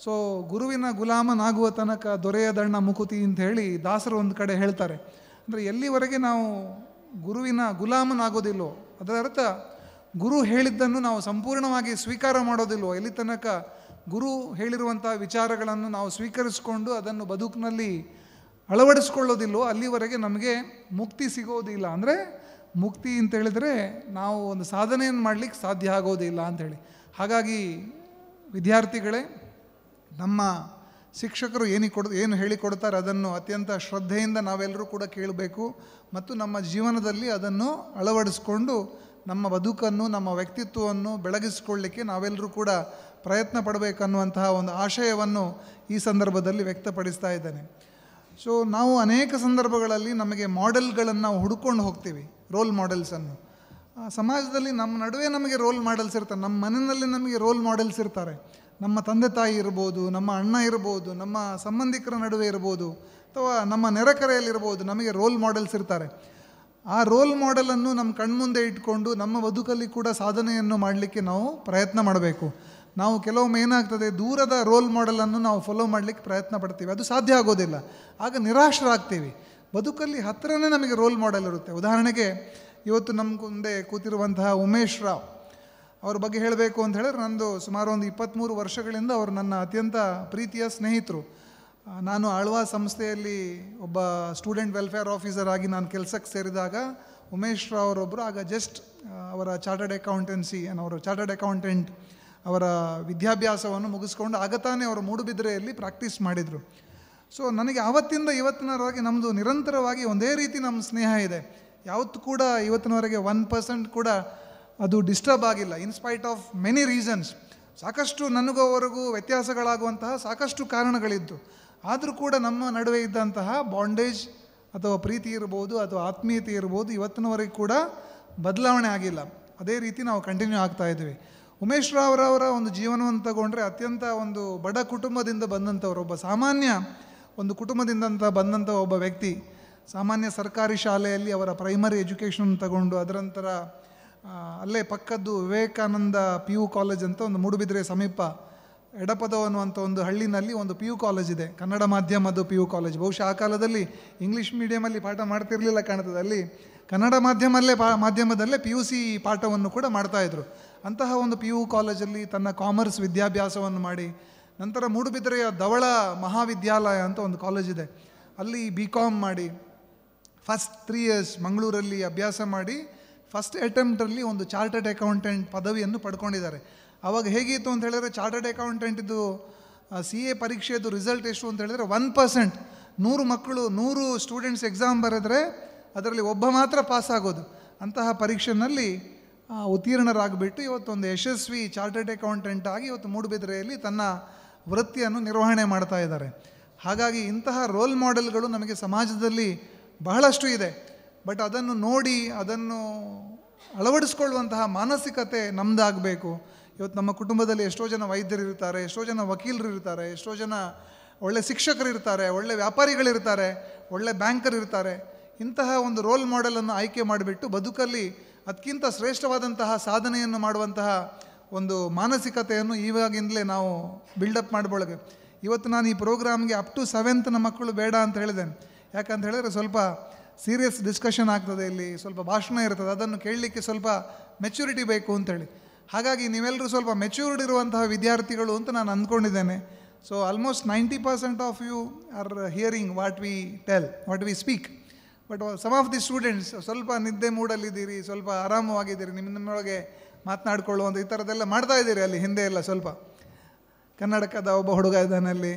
ಸೊ ಗುರುವಿನ ಗುಲಾಮನಾಗುವ ತನಕ ದೊರೆಯದಣ್ಣ ಮುಕುತಿ ಅಂತ ಹೇಳಿ ದಾಸರು ಒಂದು ಕಡೆ ಹೇಳ್ತಾರೆ. ಅಂದರೆ ಎಲ್ಲಿವರೆಗೆ ನಾವು ಗುರುವಿನ ಗುಲಾಮನಾಗೋದಿಲ್ಲೋ, ಅದರ ಅರ್ಥ ಗುರು ಹೇಳಿದ್ದನ್ನು ನಾವು ಸಂಪೂರ್ಣವಾಗಿ ಸ್ವೀಕಾರ ಮಾಡೋದಿಲ್ವೋ, ಎಲ್ಲಿ ತನಕ ಗುರು ಹೇಳಿರುವಂಥ ವಿಚಾರಗಳನ್ನು ನಾವು ಸ್ವೀಕರಿಸಿಕೊಂಡು ಅದನ್ನು ಬದುಕಿನಲ್ಲಿ ಅಳವಡಿಸ್ಕೊಳ್ಳೋದಿಲ್ವೋ ಅಲ್ಲಿವರೆಗೆ ನಮಗೆ ಮುಕ್ತಿ ಸಿಗೋದಿಲ್ಲ. ಅಂದರೆ ಮುಕ್ತಿ ಅಂತೇಳಿದರೆ ನಾವು ಒಂದು ಸಾಧನೆಯನ್ನು ಮಾಡಲಿಕ್ಕೆ ಸಾಧ್ಯ ಆಗೋದಿಲ್ಲ ಅಂಥೇಳಿ. ಹಾಗಾಗಿ ವಿದ್ಯಾರ್ಥಿಗಳೇ, ನಮ್ಮ ಶಿಕ್ಷಕರು ಏನು ಹೇಳಿಕೊಡ್ತಾರೆ ಅದನ್ನು ಅತ್ಯಂತ ಶ್ರದ್ಧೆಯಿಂದ ನಾವೆಲ್ಲರೂ ಕೂಡ ಕೇಳಬೇಕು ಮತ್ತು ನಮ್ಮ ಜೀವನದಲ್ಲಿ ಅದನ್ನು ಅಳವಡಿಸ್ಕೊಂಡು ನಮ್ಮ ಬದುಕನ್ನು, ನಮ್ಮ ವ್ಯಕ್ತಿತ್ವವನ್ನು ಬೆಳಗಿಸ್ಕೊಳ್ಳಿಕ್ಕೆ ನಾವೆಲ್ಲರೂ ಕೂಡ ಪ್ರಯತ್ನ ಪಡಬೇಕನ್ನುವಂತಹ ಒಂದು ಆಶಯವನ್ನು ಈ ಸಂದರ್ಭದಲ್ಲಿ ವ್ಯಕ್ತಪಡಿಸ್ತಾ ಇದ್ದೇನೆ. ಸೊ ನಾವು ಅನೇಕ ಸಂದರ್ಭಗಳಲ್ಲಿ ನಮಗೆ ಮಾಡೆಲ್ಗಳನ್ನು ನಾವು ಹುಡುಕೊಂಡು ಹೋಗ್ತೀವಿ, ರೋಲ್ ಮಾಡೆಲ್ಸನ್ನು. ಸಮಾಜದಲ್ಲಿ ನಮ್ಮ ನಡುವೆ ನಮಗೆ ರೋಲ್ ಮಾಡೆಲ್ಸ್ ಇರ್ತಾರೆ, ನಮ್ಮ ಮನೆಯಲ್ಲಿ ನಮಗೆ ರೋಲ್ ಮಾಡೆಲ್ಸ್ ಇರ್ತಾರೆ. ನಮ್ಮ ತಂದೆ ತಾಯಿ ಇರ್ಬೋದು, ನಮ್ಮ ಅಣ್ಣ ಇರ್ಬೋದು, ನಮ್ಮ ಸಂಬಂಧಿಕರ ನಡುವೆ ಇರ್ಬೋದು, ಅಥವಾ ನಮ್ಮ ನೆರೆಕರೆಯಲ್ಲಿರ್ಬೋದು, ನಮಗೆ ರೋಲ್ ಮಾಡೆಲ್ಸ್ ಇರ್ತಾರೆ. ಆ ರೋಲ್ ಮಾಡೆಲನ್ನು ನಮ್ಮ ಕಣ್ಮುಂದೆ ಇಟ್ಕೊಂಡು ನಮ್ಮ ಬದುಕಲ್ಲಿ ಕೂಡ ಸಾಧನೆಯನ್ನು ಮಾಡಲಿಕ್ಕೆ ನಾವು ಪ್ರಯತ್ನ ಮಾಡಬೇಕು. ನಾವು ಕೆಲವೊಮ್ಮೆ ಏನಾಗ್ತದೆ, ದೂರದ ರೋಲ್ ಮಾಡೆಲನ್ನು ನಾವು ಫಾಲೋ ಮಾಡಲಿಕ್ಕೆ ಪ್ರಯತ್ನ ಪಡ್ತೀವಿ, ಅದು ಸಾಧ್ಯ ಆಗೋದಿಲ್ಲ. ಆಗ ನಿರಾಶರಾಗ್ತೀವಿ. ಬದುಕಲ್ಲಿ ಹತ್ತಿರನೇ ನಮಗೆ ರೋಲ್ ಮಾಡೆಲ್ ಇರುತ್ತೆ. ಉದಾಹರಣೆಗೆ ಇವತ್ತು ನಮ್ಮ ಮುಂದೆ ಕೂತಿರುವಂತಹ ಉಮೇಶ್ ರಾವ್ ಅವ್ರ ಬಗ್ಗೆ ಹೇಳಬೇಕು ಅಂತ ಹೇಳಿದ್ರೆ, ನಂದು ಸುಮಾರು ಒಂದು 23 ವರ್ಷಗಳಿಂದ ಅವರು ನನ್ನ ಅತ್ಯಂತ ಪ್ರೀತಿಯ ಸ್ನೇಹಿತರು. ನಾನು ಆಳ್ವಾ ಸಂಸ್ಥೆಯಲ್ಲಿ ಒಬ್ಬ ಸ್ಟೂಡೆಂಟ್ ವೆಲ್ಫೇರ್ ಆಫೀಸರ್ ಆಗಿ ನಾನು ಕೆಲಸಕ್ಕೆ ಸೇರಿದಾಗ ಉಮೇಶ್ ರಾವ್ ಅವರೊಬ್ಬರು ಆಗ ಜಸ್ಟ್ ಅವರ ಚಾರ್ಟರ್ಡ್ ಅಕೌಂಟೆಂಟ್ ಅವರ ವಿದ್ಯಾಭ್ಯಾಸವನ್ನು ಮುಗಿಸ್ಕೊಂಡು ಆಗ ತಾನೇ ಅವರು ಮೂಡುಬಿದಿರೆಯಲ್ಲಿ ಪ್ರಾಕ್ಟೀಸ್ ಮಾಡಿದರು. ಸೊ ನನಗೆ ಆವತ್ತಿಂದ ಇವತ್ತಿನವರೆಗೆ ನಮ್ಮದು ನಿರಂತರವಾಗಿ ಒಂದೇ ರೀತಿ ನಮ್ಮ ಸ್ನೇಹ ಇದೆ. ಯಾವತ್ತೂ ಕೂಡ ಇವತ್ತಿನವರೆಗೆ 1% ಕೂಡ ಅದು ಡಿಸ್ಟರ್ಬ್ ಆಗಿಲ್ಲ, ಇನ್ಸ್ಪೈಟ್ ಆಫ್ ಮೆನಿ ರೀಸನ್ಸ್. ಸಾಕಷ್ಟು ನನಗೂ ಅವರಿಗೂ ವ್ಯತ್ಯಾಸಗಳಾಗುವಂತಹ ಸಾಕಷ್ಟು ಕಾರಣಗಳಿದ್ದು, ಆದರೂ ಕೂಡ ನಮ್ಮ ನಡುವೆ ಇದ್ದಂತಹ ಬಾಂಡೇಜ್ ಅಥವಾ ಪ್ರೀತಿ ಇರ್ಬೋದು ಅಥವಾ ಆತ್ಮೀಯತೆ ಇರ್ಬೋದು ಇವತ್ತಿನವರೆಗೆ ಕೂಡ ಬದಲಾವಣೆ ಆಗಿಲ್ಲ. ಅದೇ ರೀತಿ ನಾವು ಕಂಟಿನ್ಯೂ ಆಗ್ತಾ ಇದ್ವಿ. ಉಮೇಶ್ ರಾವ್ರವರ ಒಂದು ಜೀವನವನ್ನು ತಗೊಂಡ್ರೆ ಅತ್ಯಂತ ಒಂದು ಬಡ ಕುಟುಂಬದಿಂದ ಬಂದಂಥವ್ರು, ಒಬ್ಬ ಸಾಮಾನ್ಯ ಒಂದು ಕುಟುಂಬದಿಂದ ಬಂದಂಥ ಒಬ್ಬ ವ್ಯಕ್ತಿ. ಸಾಮಾನ್ಯ ಸರ್ಕಾರಿ ಶಾಲೆಯಲ್ಲಿ ಅವರ ಪ್ರೈಮರಿ ಎಜುಕೇಷನ್ ತಗೊಂಡು ಅದರ ನಂತರ ಅಲ್ಲೇ ಪಕ್ಕದ್ದು ವಿವೇಕಾನಂದ PU ಕಾಲೇಜ್ ಅಂತ ಒಂದು ಮೂಡುಬಿದಿರೆ ಸಮೀಪ ಎಡಪದ ಅನ್ನುವಂಥ ಒಂದು ಹಳ್ಳಿನಲ್ಲಿ ಒಂದು PU ಕಾಲೇಜ್ ಇದೆ, ಕನ್ನಡ ಮಾಧ್ಯಮದ PU ಕಾಲೇಜ್. ಬಹುಶಃ ಆ ಕಾಲದಲ್ಲಿ ಇಂಗ್ಲೀಷ್ ಮೀಡಿಯಮಲ್ಲಿ ಪಾಠ ಮಾಡ್ತಿರಲಿಲ್ಲ ಕಾಣ್ತದೆ, ಅಲ್ಲಿ ಕನ್ನಡ ಮಾಧ್ಯಮದಲ್ಲೇ PUC ಪಾಠವನ್ನು ಕೂಡ ಮಾಡ್ತಾಯಿದ್ರು. ಅಂತಹ ಒಂದು PU ಕಾಲೇಜಲ್ಲಿ ತನ್ನ ಕಾಮರ್ಸ್ ವಿದ್ಯಾಭ್ಯಾಸವನ್ನು ಮಾಡಿ ನಂತರ ಮೂಡುಬಿದಿರೆಯ ಧವಳ ಮಹಾವಿದ್ಯಾಲಯ ಅಂತ ಒಂದು ಕಾಲೇಜ್ ಇದೆ, ಅಲ್ಲಿ BCom ಮಾಡಿ ಫಸ್ಟ್ 3 years ಮಂಗಳೂರಲ್ಲಿ ಅಭ್ಯಾಸ ಮಾಡಿ ಫಸ್ಟ್ ಅಟೆಂಪ್ಟಲ್ಲಿ ಒಂದು ಚಾರ್ಟರ್ಡ್ ಅಕೌಂಟೆಂಟ್ ಪದವಿಯನ್ನು ಪಡ್ಕೊಂಡಿದ್ದಾರೆ. ಆವಾಗ ಹೇಗಿತ್ತು ಅಂತ ಹೇಳಿದ್ರೆ, ಚಾರ್ಟರ್ಡ್ ಅಕೌಂಟೆಂಟಿದ್ದು CA ಪರೀಕ್ಷೆದು ರಿಸಲ್ಟ್ ಎಷ್ಟು ಅಂತ ಹೇಳಿದ್ರೆ 1%. 100 ಸ್ಟೂಡೆಂಟ್ಸ್ ಎಕ್ಸಾಮ್ ಬರೆದ್ರೆ ಅದರಲ್ಲಿ ಒಬ್ಬ ಮಾತ್ರ ಪಾಸ್ ಆಗೋದು. ಅಂತಹ ಪರೀಕ್ಷೆಯಲ್ಲಿ ಉತ್ತೀರ್ಣರಾಗಿಬಿಟ್ಟು ಇವತ್ತೊಂದು ಯಶಸ್ವಿ ಚಾರ್ಟರ್ಡ್ ಅಕೌಂಟೆಂಟ್ ಆಗಿ ಇವತ್ತು ಮೂಡುಬಿದಿರೆಯಲ್ಲಿ ತನ್ನ ವೃತ್ತಿಯನ್ನು ನಿರ್ವಹಣೆ ಮಾಡ್ತಾ ಇದ್ದಾರೆ. ಹಾಗಾಗಿ ಇಂತಹ ರೋಲ್ ಮಾಡೆಲ್ಗಳು ನಮಗೆ ಸಮಾಜದಲ್ಲಿ ಬಹಳಷ್ಟು ಇದೆ. ಬಟ್ ಅದನ್ನು ನೋಡಿ ಅದನ್ನು ಅಳವಡಿಸ್ಕೊಳ್ಳುವಂತಹ ಮಾನಸಿಕತೆ ನಮ್ಮದಾಗಬೇಕು. ಇವತ್ತು ನಮ್ಮ ಕುಟುಂಬದಲ್ಲಿ ಎಷ್ಟೋ ಜನ ವೈದ್ಯರಿರ್ತಾರೆ, ಎಷ್ಟೋ ಜನ ವಕೀಲರು ಇರ್ತಾರೆ, ಎಷ್ಟೋ ಜನ ಒಳ್ಳೆ ಶಿಕ್ಷಕರಿರ್ತಾರೆ, ಒಳ್ಳೆ ವ್ಯಾಪಾರಿಗಳಿರ್ತಾರೆ, ಒಳ್ಳೆ ಬ್ಯಾಂಕರ್ ಇರ್ತಾರೆ. ಇಂತಹ ಒಂದು ರೋಲ್ ಮಾಡೆಲನ್ನು ಆಯ್ಕೆ ಮಾಡಿಬಿಟ್ಟು ಬದುಕಲ್ಲಿ ಅದಕ್ಕಿಂತ ಶ್ರೇಷ್ಠವಾದಂತಹ ಸಾಧನೆಯನ್ನು ಮಾಡುವಂತಹ ಒಂದು ಮಾನಸಿಕತೆಯನ್ನು ಇವಾಗಿಂದಲೇ ನಾವು ಬಿಲ್ಡಪ್ ಮಾಡ್ಬೋಳಗೆ. ಇವತ್ತು ನಾನು ಈ ಪ್ರೋಗ್ರಾಮ್ಗೆ ಅಪ್ ಟು 7th ಮಕ್ಕಳು ಬೇಡ ಅಂತ ಹೇಳಿದ್ದೇನೆ. ಯಾಕಂತ ಹೇಳಿದ್ರೆ ಸ್ವಲ್ಪ ಸೀರಿಯಸ್ ಡಿಸ್ಕಷನ್ ಆಗ್ತದೆ, ಇಲ್ಲಿ ಸ್ವಲ್ಪ ಭಾಷಣ ಇರ್ತದೆ, ಅದನ್ನು ಕೇಳಲಿಕ್ಕೆ ಸ್ವಲ್ಪ ಮೆಚ್ಯೂರಿಟಿ ಬೇಕು ಅಂತೇಳಿ. ಹಾಗಾಗಿ ನೀವೆಲ್ಲರೂ ಸ್ವಲ್ಪ ಮೆಚ್ಯೂರ್ಡ್ ಇರುವಂತಹ ವಿದ್ಯಾರ್ಥಿಗಳು ಅಂತ ನಾನು ಅಂದ್ಕೊಂಡಿದ್ದೇನೆ. So almost 90% of you are hearing what we speak. But some of the students ಸ್ವಲ್ಪ ನಿದ್ದೆ ಮೂಡಲ್ಲಿದ್ದೀರಿ, ಸ್ವಲ್ಪ ಆರಾಮವಾಗಿದ್ದೀರಿ, ನಿಮ್ಮೊಳಗೆ ಮಾತನಾಡ್ಕೊಳ್ಳುವಂಥ ಈ ಥರದ್ದೆಲ್ಲ ಮಾಡ್ತಾ ಇದ್ದೀರಿ. ಅಲ್ಲಿ ಹಿಂದೆ ಎಲ್ಲ ಸ್ವಲ್ಪ ಕನ್ನಡಕದ ಒಬ್ಬ ಹುಡುಗ ಇದ್ದಾನೆ, ಅಲ್ಲಿ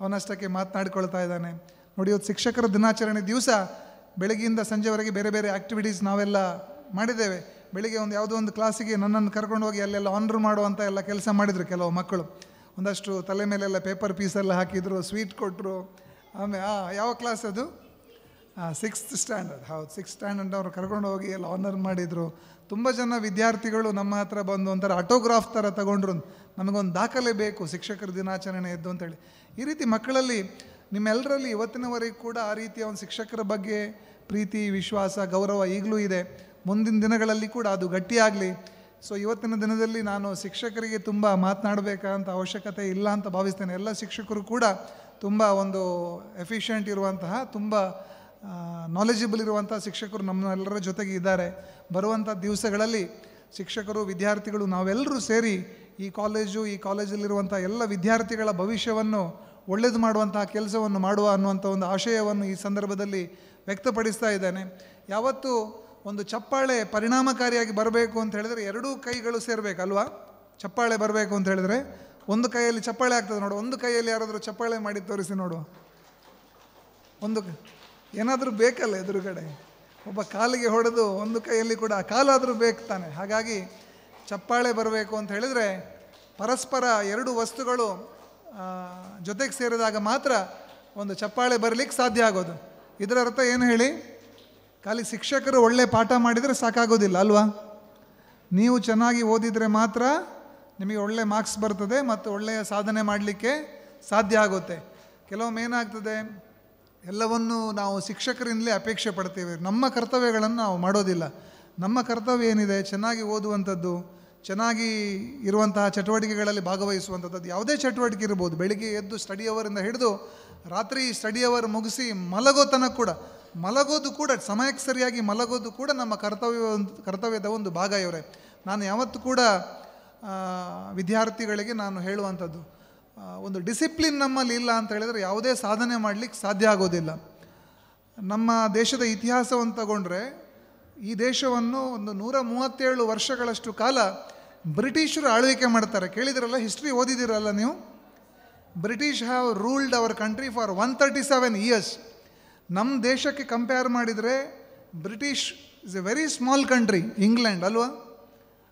ಅವನಷ್ಟಕ್ಕೆ ಮಾತನಾಡ್ಕೊಳ್ತಾ ಇದ್ದಾನೆ. ನೋಡಿ, ಇವತ್ತು ಶಿಕ್ಷಕರ ದಿನಾಚರಣೆ ದಿವಸ ಬೆಳಗ್ಗೆಯಿಂದ ಸಂಜೆವರೆಗೆ ಬೇರೆ ಬೇರೆ ಆ್ಯಕ್ಟಿವಿಟೀಸ್ ನಾವೆಲ್ಲ ಮಾಡಿದ್ದೇವೆ. ಬೆಳಿಗ್ಗೆ ಯಾವುದೋ ಒಂದು ಕ್ಲಾಸಿಗೆ ನನ್ನನ್ನು ಕರ್ಕೊಂಡು ಹೋಗಿ ಅಲ್ಲೆಲ್ಲ ಆನರ್ ಮಾಡುವಂಥ ಎಲ್ಲ ಕೆಲಸ ಮಾಡಿದರು ಕೆಲವು ಮಕ್ಕಳು. ಒಂದಷ್ಟು ತಲೆ ಮೇಲೆಲ್ಲ ಪೇಪರ್ ಪೀಸೆಲ್ಲ ಹಾಕಿದರು, ಸ್ವೀಟ್ ಕೊಟ್ಟರು. ಆಮೇಲೆ ಯಾವ ಕ್ಲಾಸ್ ಅದು? 6th standard. ಹೌದು, 6th ಸ್ಟ್ಯಾಂಡರ್ಡ್ ಅವರು ಕರ್ಕೊಂಡು ಹೋಗಿ ಎಲ್ಲ ಆನರ್ ಮಾಡಿದರು. ತುಂಬ ಜನ ವಿದ್ಯಾರ್ಥಿಗಳು ನಮ್ಮ ಹತ್ರ ಬಂದು ಒಂಥರ ಆಟೋಗ್ರಾಫ್ ಥರ ತಗೊಂಡ್ರು, ನಮಗೊಂದು ದಾಖಲೆ ಬೇಕು ಶಿಕ್ಷಕರ ದಿನಾಚರಣೆ ಇದ್ದು ಅಂತೇಳಿ. ಈ ರೀತಿ ಮಕ್ಕಳಲ್ಲಿ, ನಿಮ್ಮೆಲ್ಲರಲ್ಲಿ ಇವತ್ತಿನವರೆಗೆ ಕೂಡ ಆ ರೀತಿಯ ಒಂದು ಶಿಕ್ಷಕರ ಬಗ್ಗೆ ಪ್ರೀತಿ, ವಿಶ್ವಾಸ, ಗೌರವ ಈಗಲೂ ಇದೆ. ಮುಂದಿನ ದಿನಗಳಲ್ಲಿ ಕೂಡ ಅದು ಗಟ್ಟಿಯಾಗಲಿ. ಸೊ ಇವತ್ತಿನ ದಿನದಲ್ಲಿ ನಾನು ಶಿಕ್ಷಕರಿಗೆ ತುಂಬ ಮಾತನಾಡಬೇಕಂತ ಅವಶ್ಯಕತೆ ಇಲ್ಲ ಅಂತ ಭಾವಿಸ್ತೇನೆ. ಎಲ್ಲ ಶಿಕ್ಷಕರು ಕೂಡ ತುಂಬ ಒಂದು ಎಫಿಷಿಯೆಂಟ್ ಇರುವಂತಹ, ತುಂಬ ನಾಲೆಜಬಲ್ ಇರುವಂಥ ಶಿಕ್ಷಕರು ನಮ್ಮೆಲ್ಲರ ಜೊತೆಗೆ ಇದ್ದಾರೆ. ಬರುವಂಥ ದಿವಸಗಳಲ್ಲಿ ಶಿಕ್ಷಕರು, ವಿದ್ಯಾರ್ಥಿಗಳು ನಾವೆಲ್ಲರೂ ಸೇರಿ ಈ ಕಾಲೇಜಲ್ಲಿರುವಂಥ ಎಲ್ಲ ವಿದ್ಯಾರ್ಥಿಗಳ ಭವಿಷ್ಯವನ್ನು ಒಳ್ಳೆಯದು ಮಾಡುವಂತಹ ಕೆಲಸವನ್ನು ಮಾಡುವ ಅನ್ನುವಂಥ ಒಂದು ಆಶಯವನ್ನು ಈ ಸಂದರ್ಭದಲ್ಲಿ ವ್ಯಕ್ತಪಡಿಸ್ತಾ ಇದ್ದೇನೆ. ಯಾವತ್ತೂ ಒಂದು ಚಪ್ಪಾಳೆ ಪರಿಣಾಮಕಾರಿಯಾಗಿ ಬರಬೇಕು ಅಂತ ಹೇಳಿದರೆ 2 ಕೈಗಳು ಸೇರಬೇಕಲ್ವಾ? ಚಪ್ಪಾಳೆ ಬರಬೇಕು ಅಂತ ಹೇಳಿದರೆ ಒಂದು ಕೈಯಲ್ಲಿ ಚಪ್ಪಾಳೆ ಆಗ್ತದೆ ನೋಡು, ಒಂದು ಕೈಯಲ್ಲಿ ಯಾರಾದರೂ ಚಪ್ಪಾಳೆ ಮಾಡಿ ತೋರಿಸಿ ನೋಡುವ. ಒಂದು ಏನಾದರೂ ಬೇಕಲ್ಲ ಎದುರುಗಡೆ, ಒಬ್ಬ ಕಾಲಿಗೆ ಹೊಡೆದು ಒಂದು ಕೈಯಲ್ಲಿ ಕೂಡ ಕಾಲಾದರೂ ಬೇಕು ತಾನೆ. ಹಾಗಾಗಿ ಚಪ್ಪಾಳೆ ಬರಬೇಕು ಅಂತ ಹೇಳಿದರೆ ಪರಸ್ಪರ 2 ವಸ್ತುಗಳು ಜೊತೆಗೆ ಸೇರಿದಾಗ ಮಾತ್ರ ಒಂದು ಚಪ್ಪಾಳೆ ಬರಲಿಕ್ಕೆ ಸಾಧ್ಯ ಆಗೋದು. ಇದರ ಅರ್ಥ ಏನು ಹೇಳಿ? ಖಾಲಿ ಶಿಕ್ಷಕರು ಒಳ್ಳೆ ಪಾಠ ಮಾಡಿದರೆ ಸಾಕಾಗೋದಿಲ್ಲ ಅಲ್ವಾ? ನೀವು ಚೆನ್ನಾಗಿ ಓದಿದರೆ ಮಾತ್ರ ನಿಮಗೆ ಒಳ್ಳೆ ಮಾರ್ಕ್ಸ್ ಬರ್ತದೆ ಮತ್ತು ಒಳ್ಳೆಯ ಸಾಧನೆ ಮಾಡಲಿಕ್ಕೆ ಸಾಧ್ಯ ಆಗುತ್ತೆ. ಕೆಲವೊಮ್ಮೆ ಏನಾಗ್ತದೆ, ಎಲ್ಲವನ್ನೂ ನಾವು ಶಿಕ್ಷಕರಿಂದಲೇ ಅಪೇಕ್ಷೆ ಪಡ್ತೇವೆ, ನಮ್ಮ ಕರ್ತವ್ಯಗಳನ್ನು ನಾವು ಮಾಡೋದಿಲ್ಲ. ನಮ್ಮ ಕರ್ತವ್ಯ ಏನಿದೆ, ಚೆನ್ನಾಗಿ ಓದುವಂಥದ್ದು, ಚೆನ್ನಾಗಿ ಇರುವಂತಹ ಚಟುವಟಿಕೆಗಳಲ್ಲಿ ಭಾಗವಹಿಸುವಂಥದ್ದು. ಯಾವುದೇ ಚಟುವಟಿಕೆ ಇರ್ಬೋದು, ಬೆಳಿಗ್ಗೆ ಎದ್ದು ಸ್ಟಡಿ ಅವರಿಂದ ಹಿಡಿದು ರಾತ್ರಿ ಸ್ಟಡಿ ಅವರ್ ಮುಗಿಸಿ ಮಲಗೋದು ಕೂಡ ಸಮಯಕ್ಕೆ ಸರಿಯಾಗಿ ಮಲಗೋದು ಕೂಡ ನಮ್ಮ ಕರ್ತವ್ಯದ ಒಂದು ಭಾಗ ಇವರೇ. ನಾನು ಯಾವತ್ತೂ ಕೂಡ ವಿದ್ಯಾರ್ಥಿಗಳಿಗೆ ನಾನು ಹೇಳುವಂಥದ್ದು, ಒಂದು ಡಿಸಿಪ್ಲಿನ್ ನಮ್ಮಲ್ಲಿ ಇಲ್ಲ ಅಂತ ಹೇಳಿದರೆ ಯಾವುದೇ ಸಾಧನೆ ಮಾಡಲಿಕ್ಕೆ ಸಾಧ್ಯ ಆಗೋದಿಲ್ಲ. ನಮ್ಮ ದೇಶದ ಇತಿಹಾಸವನ್ನು ತಗೊಂಡ್ರೆ, ಈ ದೇಶವನ್ನು ಒಂದು 137 ವರ್ಷಗಳಷ್ಟು ಕಾಲ ಬ್ರಿಟಿಷರು ಆಳ್ವಿಕೆ ಮಾಡ್ತಾರೆ. ಕೇಳಿದಿರಲ್ಲ, ಹಿಸ್ಟ್ರಿ ಓದಿದಿರಲ್ಲ ನೀವು? British have ruled our country for 137 years. ನಮ್ಮ ದೇಶಕ್ಕೆ ಕಂಪೇರ್ ಮಾಡಿದರೆ British is A very small country. England ಅಲ್ವಾ?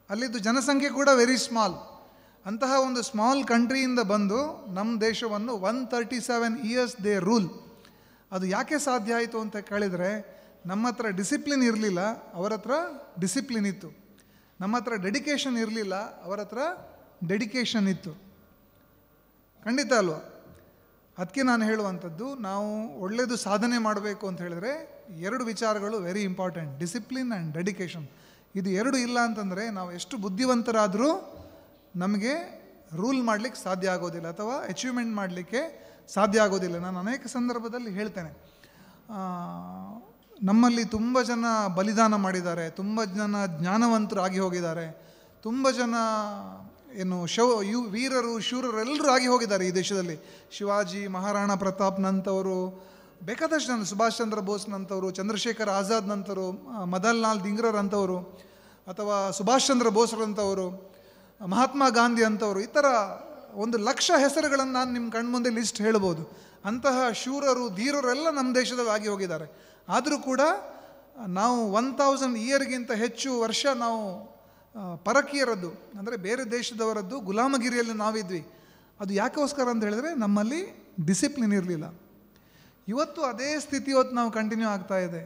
ಅಲ್ಲಿದ್ದು ಜನಸಂಖ್ಯೆ ಕೂಡ ವೆರಿ ಸ್ಮಾಲ್. ಅಂತಹ ಒಂದು ಸ್ಮಾಲ್ ಕಂಟ್ರಿಯಿಂದ ಬಂದು ನಮ್ಮ ದೇಶವನ್ನು 137 ಇಯರ್ಸ್ ದೇ ರೂಲ್. ಅದು ಯಾಕೆ ಸಾಧ್ಯ ಆಯಿತು ಅಂತ ಕೇಳಿದರೆ, ನಮ್ಮ ಹತ್ರ ಡಿಸಿಪ್ಲಿನ್ ಇರಲಿಲ್ಲ, ಅವರ ಹತ್ರ ಡಿಸಿಪ್ಲಿನ್ ಇತ್ತು. ನಮ್ಮ ಹತ್ರ ಡೆಡಿಕೇಶನ್ ಇರಲಿಲ್ಲ, ಅವರ ಹತ್ರ ಡೆಡಿಕೇಶನ್ ಇತ್ತು. ಖಂಡಿತ ಅಲ್ವಾ? ಅದಕ್ಕೆ ನಾನು ಹೇಳುವಂಥದ್ದು, ನಾವು ಒಳ್ಳೆಯದು ಸಾಧನೆ ಮಾಡಬೇಕು ಅಂತ ಹೇಳಿದ್ರೆ 2 ವಿಚಾರಗಳು very important: discipline and dedication. ಇದು 2 ಇಲ್ಲ ಅಂತಂದರೆ ನಾವು ಎಷ್ಟು ಬುದ್ಧಿವಂತರಾದರೂ ನಮಗೆ ರೂಲ್ ಮಾಡಲಿಕ್ಕೆ ಸಾಧ್ಯ ಆಗೋದಿಲ್ಲ ಅಥವಾ ಅಚೀವ್ಮೆಂಟ್ ಮಾಡಲಿಕ್ಕೆ ಸಾಧ್ಯ ಆಗೋದಿಲ್ಲ. ನಾನು ಅನೇಕ ಸಂದರ್ಭದಲ್ಲಿ ಹೇಳ್ತೇನೆ, ನಮ್ಮಲ್ಲಿ ತುಂಬ ಜನ ಬಲಿದಾನ ಮಾಡಿದ್ದಾರೆ, ತುಂಬ ಜನ ಜ್ಞಾನವಂತರು ಆಗಿ ಹೋಗಿದ್ದಾರೆ, ತುಂಬ ಜನ ವೀರರು ಶೂರರು ಎಲ್ಲರೂ ಆಗಿ ಹೋಗಿದ್ದಾರೆ ಈ ದೇಶದಲ್ಲಿ. ಶಿವಾಜಿ, ಮಹಾರಾಣಾ ಪ್ರತಾಪ್ನಂಥವರು, ಬೇಕಾದಷ್ಟು ಜನ, ಸುಭಾಷ್ ಚಂದ್ರ ಬೋಸ್ನಂಥವರು, ಚಂದ್ರಶೇಖರ್ ಆಜಾದ್ನಂಥವರು, ಮದನ್ ಲಾಲ್ ಧಿಂಗ್ರರ್ ಅಂಥವರು, ಅಥವಾ ಸುಭಾಷ್ ಚಂದ್ರ ಬೋಸ್ರಂಥವರು, ಮಹಾತ್ಮ ಗಾಂಧಿ ಅಂಥವರು, ಈ ಥರ 1,00,000 ಹೆಸರುಗಳನ್ನು ನಾನು ನಿಮ್ಮ ಕಣ್ಮುಂದೆ ಲಿಸ್ಟ್ ಹೇಳ್ಬೋದು. ಅಂತಹ ಶೂರರು ಧೀರರು ಎಲ್ಲ ನಮ್ಮ ದೇಶದಲ್ಲಿ ಆಗಿ ಹೋಗಿದ್ದಾರೆ. ಆದರೂ ಕೂಡ ನಾವು 1000 ಇಯರ್ಗಿಂತ ಹೆಚ್ಚು ವರ್ಷ ನಾವು ಪರಕೀಯರದ್ದು, ಅಂದರೆ ಬೇರೆ ದೇಶದವರದ್ದು ಗುಲಾಮಗಿರಿಯಲ್ಲಿ ನಾವಿದ್ವಿ. ಅದು ಯಾಕೋಸ್ಕರ ಅಂತ ಹೇಳಿದ್ರೆ ನಮ್ಮಲ್ಲಿ ಡಿಸಿಪ್ಲಿನ್ ಇರಲಿಲ್ಲ. ಇವತ್ತು ಅದೇ ಸ್ಥಿತಿ ನಾವು ಕಂಟಿನ್ಯೂ ಆಗ್ತಾ ಇದೆ.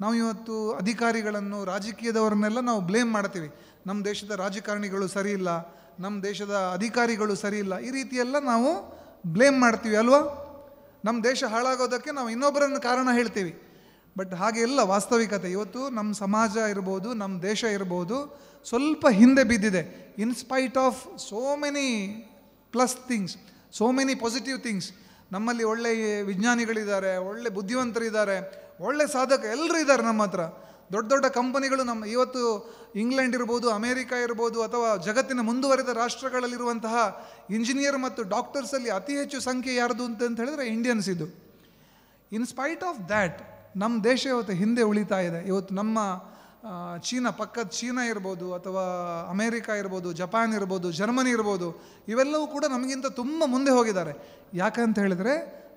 ನಾವು ಇವತ್ತು ಅಧಿಕಾರಿಗಳನ್ನು, ರಾಜಕೀಯದವರನ್ನೆಲ್ಲ ನಾವು ಬ್ಲೇಮ್ ಮಾಡ್ತೀವಿ. ನಮ್ಮ ದೇಶದ ರಾಜಕಾರಣಿಗಳು ಸರಿ ಇಲ್ಲ, ನಮ್ಮ ದೇಶದ ಅಧಿಕಾರಿಗಳು ಸರಿ ಇಲ್ಲ, ಈ ರೀತಿಯೆಲ್ಲ ನಾವು ಬ್ಲೇಮ್ ಮಾಡ್ತೀವಿ ಅಲ್ವಾ? ನಮ್ಮ ದೇಶ ಹಾಳಾಗೋದಕ್ಕೆ ನಾವು ಇನ್ನೊಬ್ಬರನ್ನು ಕಾರಣ ಹೇಳ್ತೀವಿ. ಬಟ್ ಹಾಗೆ ಇಲ್ಲ ವಾಸ್ತವಿಕತೆ. ಇವತ್ತು ನಮ್ಮ ಸಮಾಜ ಇರ್ಬೋದು, ನಮ್ಮ ದೇಶ ಇರ್ಬೋದು, ಸ್ವಲ್ಪ ಹಿಂದೆ ಬಿದ್ದಿದೆ. In spite of so many plus things, so many positive things. ನಮ್ಮಲ್ಲಿ ಒಳ್ಳೆಯ ವಿಜ್ಞಾನಿಗಳಿದ್ದಾರೆ, ಒಳ್ಳೆ ಬುದ್ಧಿವಂತರಿದ್ದಾರೆ, ಒಳ್ಳೆ ಸಾಧಕ ಎಲ್ಲರೂ ಇದ್ದಾರೆ ನಮ್ಮ ಹತ್ರ. ದೊಡ್ಡ ದೊಡ್ಡ ಕಂಪನಿಗಳು ಇವತ್ತು ಇಂಗ್ಲೆಂಡ್ ಇರ್ಬೋದು, ಅಮೇರಿಕಾ ಇರ್ಬೋದು, ಅಥವಾ ಜಗತ್ತಿನ ಮುಂದುವರೆದ ರಾಷ್ಟ್ರಗಳಲ್ಲಿರುವಂತಹ ಇಂಜಿನಿಯರ್ ಮತ್ತು ಡಾಕ್ಟರ್ಸಲ್ಲಿ ಅತಿ ಹೆಚ್ಚು ಸಂಖ್ಯೆ ಯಾರ್ದು ಅಂತ ಹೇಳಿದ್ರೆ ಇಂಡಿಯನ್ಸ್. ಇದು ಇನ್ಸ್ಪೈಟ್ ಆಫ್ ದ್ಯಾಟ್ ನಮ್ಮ ದೇಶ ಇವತ್ತು ಹಿಂದೆ ಉಳಿತಾ ಇದೆ. ಇವತ್ತು ನಮ್ಮ ಚೀನಾ, ಪಕ್ಕದ ಚೀನಾ ಇರ್ಬೋದು, ಅಥವಾ ಅಮೇರಿಕಾ ಇರ್ಬೋದು, ಜಪಾನ್ ಇರ್ಬೋದು, ಜರ್ಮನಿ ಇರ್ಬೋದು, ಇವೆಲ್ಲವೂ ಕೂಡ ನಮಗಿಂತ ತುಂಬ ಮುಂದೆ ಹೋಗಿದ್ದಾರೆ. ಯಾಕಂತ ಹೇಳಿದ್ರೆ